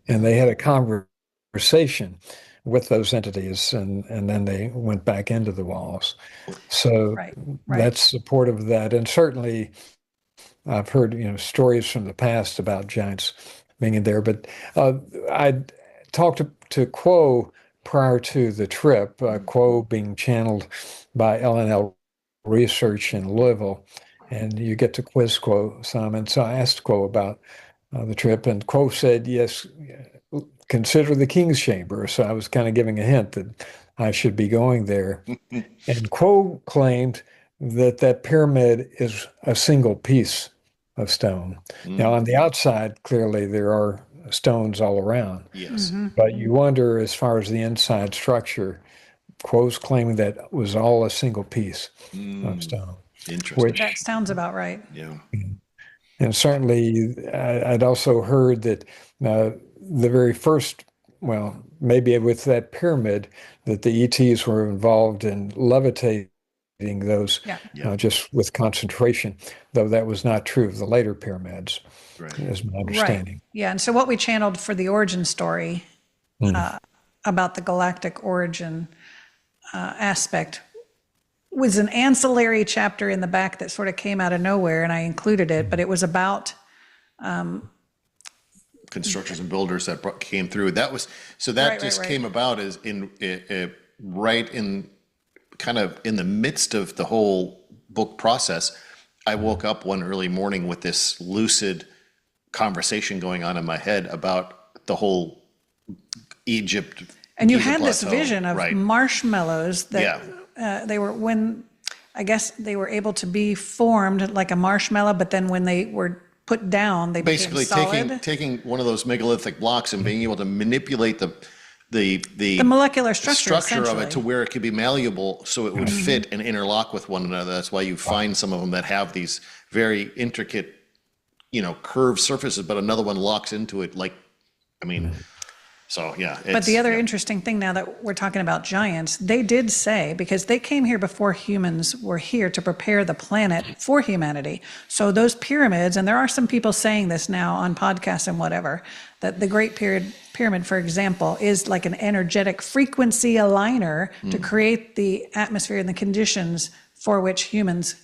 and they had a conversation with those entities, and then they went back into the walls. So Right, that's supportive of that. And certainly I've heard, stories from the past about giants being in there, but I talked to Quo prior to the trip, Quo being channeled by LNL Research in Louisville, and you get to quiz Quo, Simon. So I asked Quo about the trip, and Quo said, yes, consider the King's Chamber. So I was kind of giving a hint that I should be going there. And Quo claimed that pyramid is a single piece of stone. Now, on the outside, clearly there are stones all around, yes. but you wonder, as far as the inside structure, quotes claiming that was all a single piece of stone, Interesting. That which, sounds about right. Yeah. and certainly I'd also heard that the very first, well, maybe with that pyramid, that the ETs were involved in levitating those Yeah. Yeah. just with concentration, though that was not true of the later pyramids, Right. is my Right. understanding. Yeah. And so what we channeled for the origin story about the galactic origin aspect was an ancillary chapter in the back that sort of came out of nowhere, and I included it, but it was about Constructors and builders that came through. That was so that Right, just right. came about as in right in kind of in the midst of the whole book process. I woke up one early morning with this lucid conversation going on in my head about the whole Egypt. And you Giza had this Plateau. vision of Right. marshmallows that they were, when I guess they were able to be formed like a marshmallow, but then when they were put down, they Basically became solid. taking one of those megalithic blocks and being able to manipulate the Molecular structure, of it to essentially. where it could be malleable so it would fit and interlock with one another. That's why you find some of them that have these very intricate, curved surfaces, but another one locks into it. Like, I mean, so yeah. But the other interesting thing now that we're talking about giants, they did say, because they came here before humans were here to prepare the planet for humanity. So those pyramids, and there are some people saying this now on podcasts and whatever, that the Great Pyramid, for example, is like an energetic frequency aligner to create the atmosphere and the conditions for which humans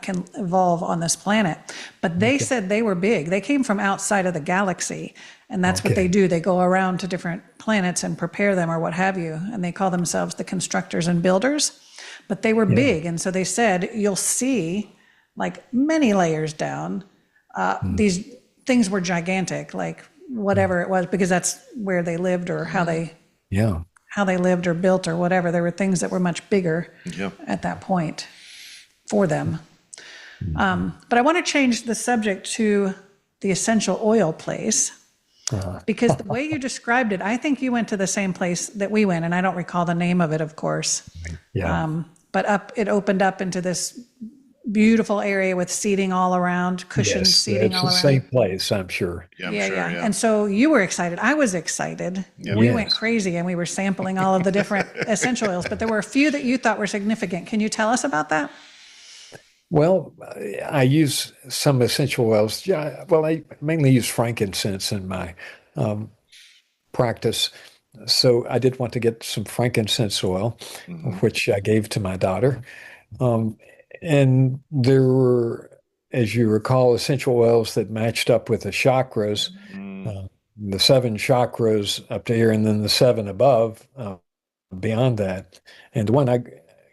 can evolve on this planet. But they said they were big. They came from outside of the galaxy. And that's what they do. They go around to different planets and prepare them or what have you. And they call themselves the constructors and builders. But they were big. And so they said, you'll see like many layers down. These things were gigantic, like whatever it was, because that's where they lived or how they lived or built or whatever. There were things that were much bigger at that point for them. But I want to change the subject to the essential oil place. Because the way you described it, I think you went to the same place that we went, and I don't recall the name of it, of course. But it opened up into this beautiful area with seating all around, cushioned seating all around. It's the same place, I'm sure. Yeah, I'm sure. And so you were excited. I was excited. We went crazy, and we were sampling all of the different essential oils, but there were a few that you thought were significant. Can you tell us about that? Well, I use some essential oils. Yeah, well, I mainly use frankincense in my practice. So I did want to get some frankincense oil, which I gave to my daughter. And there were, as you recall, essential oils that matched up with the chakras, the 7 chakras up to here, and then the 7 above, beyond that. And the one I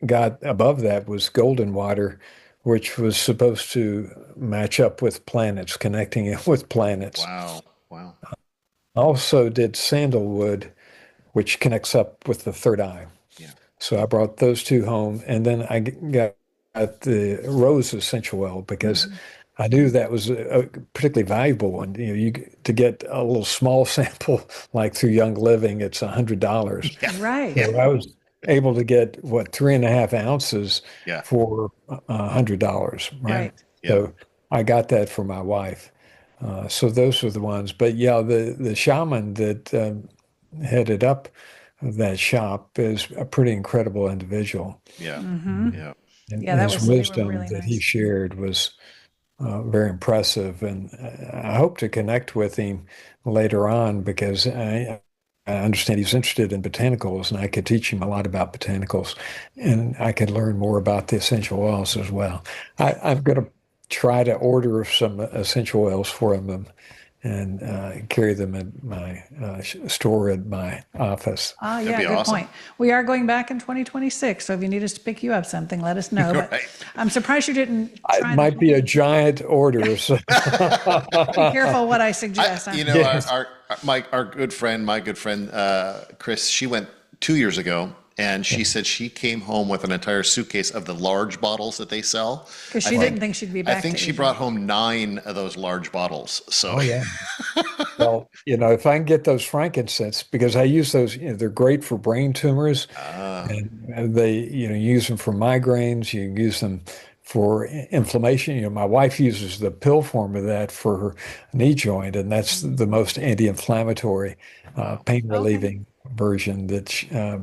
got above that was golden water, which was supposed to match up with planets, connecting it with planets. Wow. Also did sandalwood, which connects up with the third eye. Yeah. So I brought those 2 home, and then I got the rose essential oil because I knew that was a particularly valuable one. To get a little small sample, like through Young Living, it's $100. Right. So I was able to get 3.5 ounces for $100, right? So I got that for my wife. So those were the ones. But the shaman that headed up that shop is a pretty incredible individual. And that his they were wisdom really that nice. he shared was very impressive. And I hope to connect with him later on because I understand he's interested in botanicals, and I could teach him a lot about botanicals, and I could learn more about the essential oils as well. I'm going to try to order some essential oils for him and carry them in my store at my office. Yeah, be good awesome. point. We are going back in 2026, so if you need us to pick you up something, let us know. But Right. I'm surprised you didn't try It might be a giant order. So. be careful what I suggest. Our good friend, Chris, she went 2 years ago, And she said she came home with an entire suitcase of the large bottles that they sell. Because she didn't think she'd be back. I think she brought home 9 of those large bottles. So, Oh yeah. Well, if I can get those frankincense, because I use those, they're great for brain tumors, and they, use them for migraines. You can use them for inflammation. My wife uses the pill form of that for her knee joint, and that's the most anti-inflammatory, pain relieving version that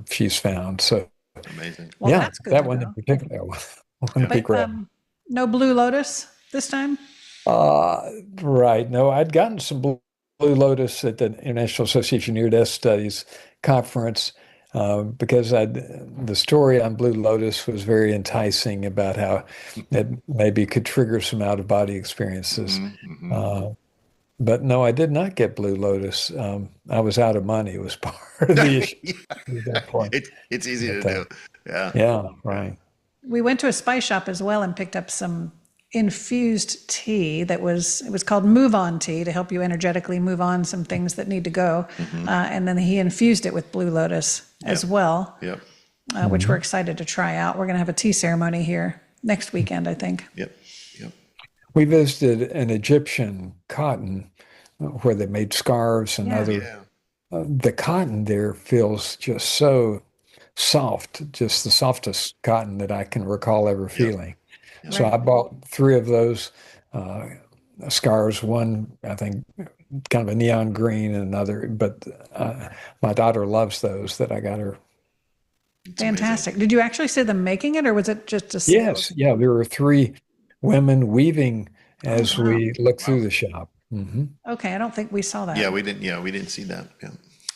she's found. So amazing. Well, yeah, that's good that to one know. in particular, one be great. No Blue Lotus this time? Right. No, I'd gotten some Blue Lotus at the International Association of Near-Death Studies conference, because the story on Blue Lotus was very enticing about how it maybe could trigger some out-of-body experiences. But no, I did not get Blue Lotus. I was out of money. It was part of the issue at that point. It's easy to do. Yeah. Yeah, right. We went to a spice shop as well and picked up some infused tea it was called Move On tea, to help you energetically move on some things that need to go. And then he infused it with Blue Lotus as well, which we're excited to try out. We're going to have a tea ceremony here next weekend, I think. Yep. We visited an Egyptian cotton where they made scarves and other. The cotton there feels just so soft, just the softest cotton that I can recall ever feeling. So I bought 3 of those scarves. One, I think, kind of a neon green, and another. But my daughter loves those that I got her. Fantastic. Did you actually see them making it, or was it just a Yes, yeah. There were 3 women weaving as we looked through the shop. Okay, I don't think we saw that. Yeah, we didn't see that. Yeah.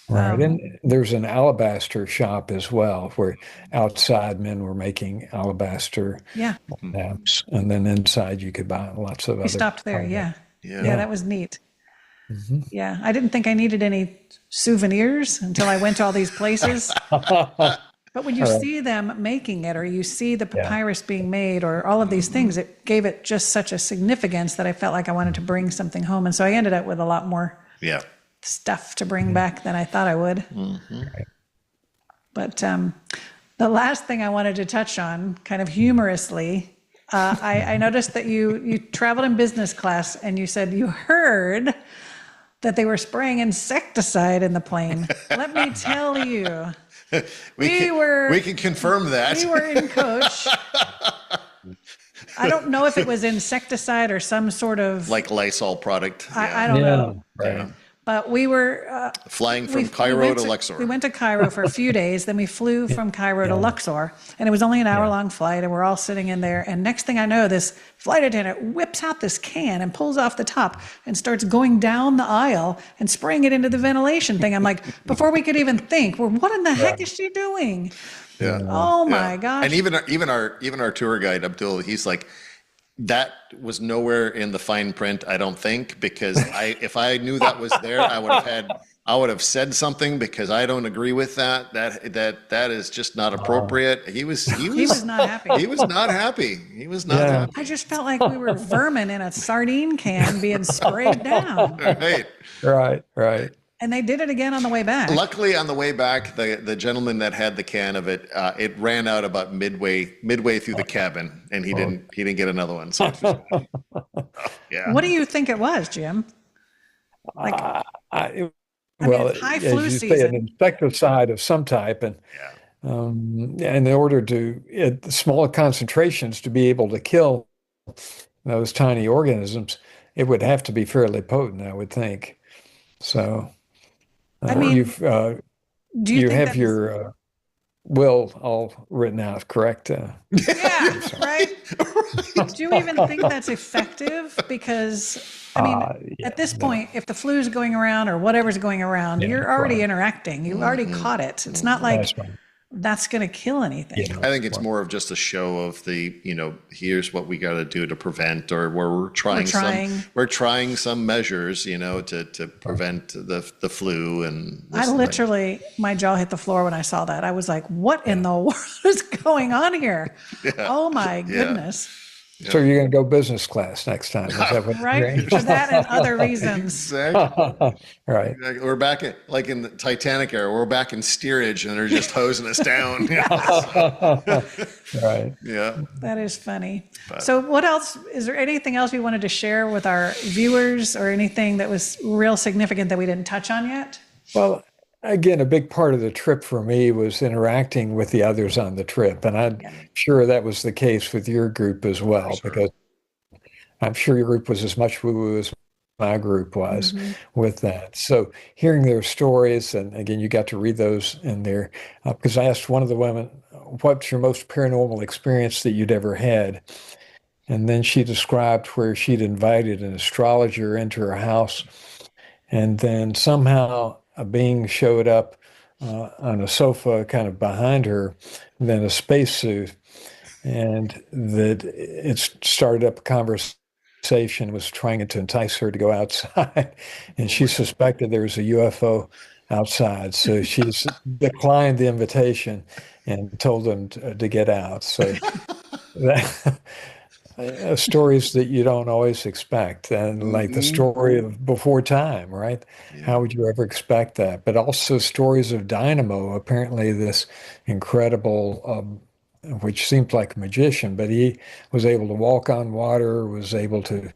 Right. And there's an alabaster shop as well, where outside men were making alabaster lamps, and then inside you could buy lots of other. We stopped there. Yeah, that was neat. Yeah, I didn't think I needed any souvenirs until I went to all these places. But when you see them making it, or you see the papyrus being made, or all of these things, it gave it just such a significance that I felt like I wanted to bring something home. And so I ended up with a lot more stuff to bring back than I thought I would. But the last thing I wanted to touch on, kind of humorously, I noticed that you traveled in business class, and you said you heard that they were spraying insecticide in the plane. Let me tell you. We can confirm that. We were in coach. I don't know if it was insecticide or some sort of like Lysol product. I don't know. Right. But we were flying from Cairo to Luxor. We went to Cairo for a few days. Then we flew from Cairo to Luxor, and it was only an hour-long flight. And we're all sitting in there. And next thing I know, this flight attendant whips out this can and pulls off the top and starts going down the aisle and spraying it into the ventilation thing. I'm like, before we could even think, well, what in the heck is she doing? Yeah. Oh my gosh. And even our tour guide Abdul, he's like, that was nowhere in the fine print, I don't think, because if I knew that was there, I would have said something, because I don't agree with that. That is just not appropriate. He was not happy. He was not happy. He was not happy. I just felt like we were vermin in a sardine can being sprayed down. Right. And they did it again on the way back. Luckily, on the way back, the gentleman that had the can of it, it ran out about midway through the cabin, and he didn't get another one. So What do you think it was, Jim? Like, high flu as you season. say, an insecticide of some type, and in order to small concentrations to be able to kill those tiny organisms, it would have to be fairly potent, I would think. So. I mean, do you have your will all written out, correct? Right? Do you even think that's effective? Because, I mean, at this point, if the flu is going around or whatever's going around, you're already interacting. You've already caught it. It's not like that's going to kill anything. I think it's more of just a show of the, here's what we got to do to prevent, or where we're trying some measures, to prevent the flu. And my jaw hit the floor when I saw that. I was like, what in the world is going on here? Oh my goodness. So you're going to go business class next time. Is that what you're Right? For that and other reasons. Exactly. Right. We're back like in the Titanic era. We're back in steerage, and they're just hosing us down. Right. Yeah. That is funny. So what else, is there anything else we wanted to share with our viewers, or anything that was real significant that we didn't touch on yet? Well, again, a big part of the trip for me was interacting with the others on the trip. And I'm sure that was the case with your group as well, because I'm sure your group was as much woo-woo as my group was with that. So hearing their stories, and again, you got to read those in there, because I asked one of the women, what's your most paranormal experience that you'd ever had? And then she described where she'd invited an astrologer into her house, and then somehow a being showed up on a sofa kind of behind her, then a spacesuit, and that it started up a conversation, was trying to entice her to go outside, and she suspected there was a UFO outside, so she declined the invitation and told them to get out. So that, stories that you don't always expect, and like the story of Before Time, right? How would you ever expect that? But also stories of Dynamo, apparently this incredible, which seemed like a magician, but he was able to walk on water, was able to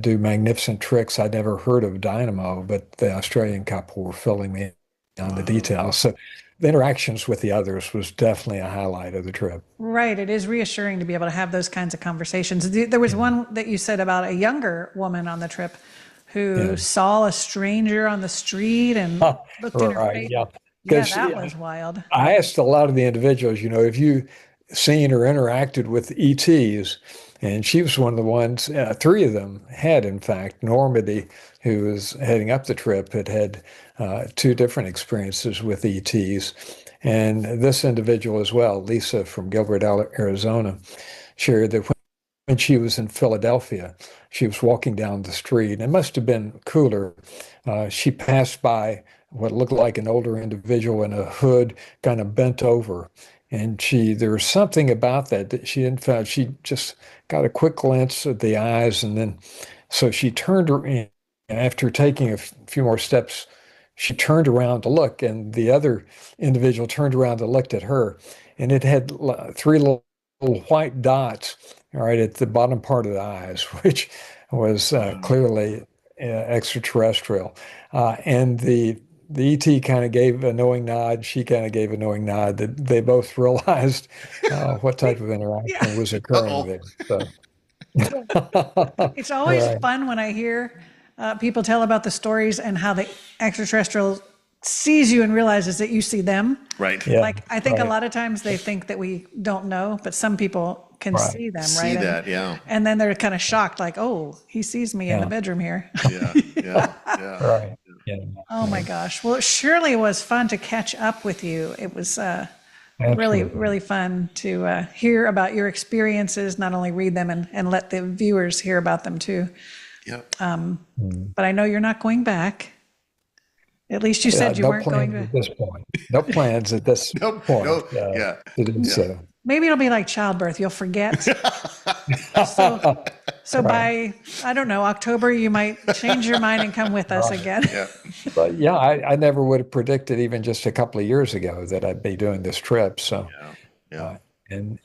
do magnificent tricks. I'd never heard of Dynamo, but the Australian couple were filling me on the details. So the interactions with the others was definitely a highlight of the trip. Right. It is reassuring to be able to have those kinds of conversations. There was one that you said about a younger woman on the trip who saw a stranger on the street and looked in her face. Yeah. Yeah, that was wild. I asked a lot of the individuals, have you seen or interacted with ETs? And she was one of the ones, three of them had, in fact. Normandy, who was heading up the trip, had two different experiences with ETs. And this individual as well, Lisa from Gilbert, Arizona, shared that when she was in Philadelphia, she was walking down the street. It must have been cooler. She passed by what looked like an older individual in a hood, kind of bent over. And there was something about that she didn't find. She just got a quick glance at the eyes, and then, so she turned her in. After taking a few more steps, she turned around to look, and the other individual turned around and looked at her, and it had three little white dots, right at the bottom part of the eyes, which was clearly extraterrestrial. And the ET kind of gave a knowing nod. She kind of gave a knowing nod, that they both realized what type of interaction was occurring there. So. It's always fun when I hear people tell about the stories and how the extraterrestrial sees you and realizes that you see them. Right. Yeah, Like, I think a lot of times they think that we don't know, but some people can see them, right? See that, yeah. And then they're kind of shocked, like, oh, he sees me in the bedroom here. Yeah. Right. Yeah. Oh my gosh. Well, it surely was fun to catch up with you. It was really, really fun to hear about your experiences, not only read them and let the viewers hear about them too. Yeah. But I know you're not going back. At least you said you weren't going to. At this point. No plans at this point. To do so. Maybe it'll be like childbirth. You'll forget. So by, I don't know, October, you might change your mind and come with us again. Yeah. But yeah, I never would have predicted even just a couple of years ago that I'd be doing this trip. So, and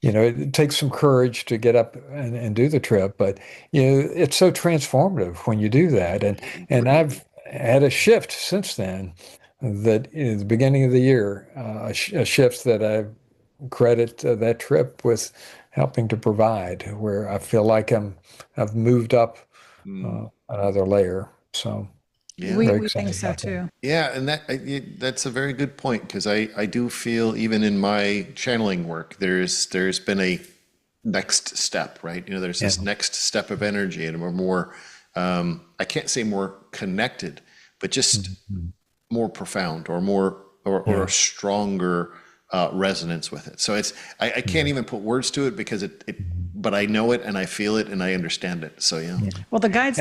it takes some courage to get up and do the trip, but it's so transformative when you do that. And I've had a shift since then, that in the beginning of the year, a shift that I credit that trip with helping to provide, where I feel like I've moved up another layer. So we think so too. Yeah, and that's a very good point, because I do feel, even in my channeling work, there's been a next step, right? There's this next step of energy, and we're more, I can't say more connected, but just more profound, or more, or a stronger resonance with it. So I can't even put words to it, because but I know it and I feel it and I understand it. So Well, the guides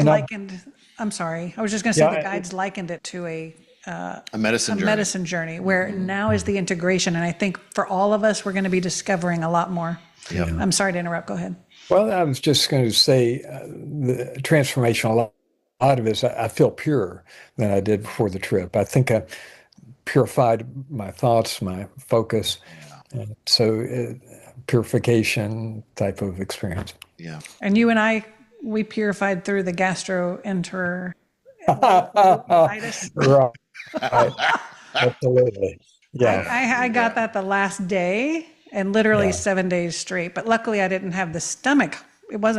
I'm sorry, I was just going to say the guides likened it to a medicine journey. where now is the integration. And I think for all of us, we're going to be discovering a lot more. Yeah. I'm sorry to interrupt. Go ahead. Well, I was just going to say the transformation, a lot of it is I feel purer than I did before the trip. I think I purified my thoughts, my focus. And so purification type of experience. Yeah. And you and I, we purified through the gastroenteritis. Right. Absolutely. Yeah. I got that the last day and literally 7 days straight. But luckily I didn't have the stomach. It was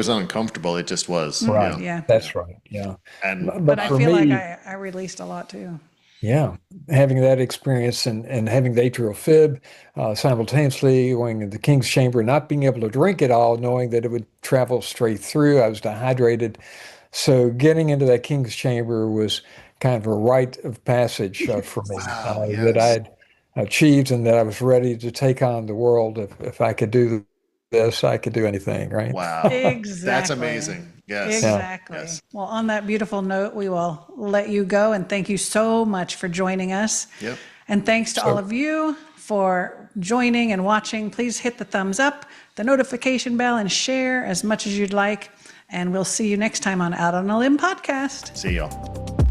uncomfortable. It just was. Right. Yeah. That's right. Yeah. And But I for feel me, like I released a lot too. yeah, having that experience and having the atrial fib simultaneously, going in the King's Chamber, not being able to drink it all, knowing that it would travel straight through. I was dehydrated. So getting into that King's Chamber was kind of a rite of passage for me that I'd achieved and that I was ready to take on the world. If I could do this, I could do anything, right? wow. Exactly. That's amazing. Yes. Exactly. Yes. Well, on that beautiful note, we will let you go. And thank you so much for joining us. Yep. And thanks to all of you for joining and watching. Please hit the thumbs up, the notification bell, and share as much as you'd like. And we'll see you next time on Out on a Limb podcast. See y'all.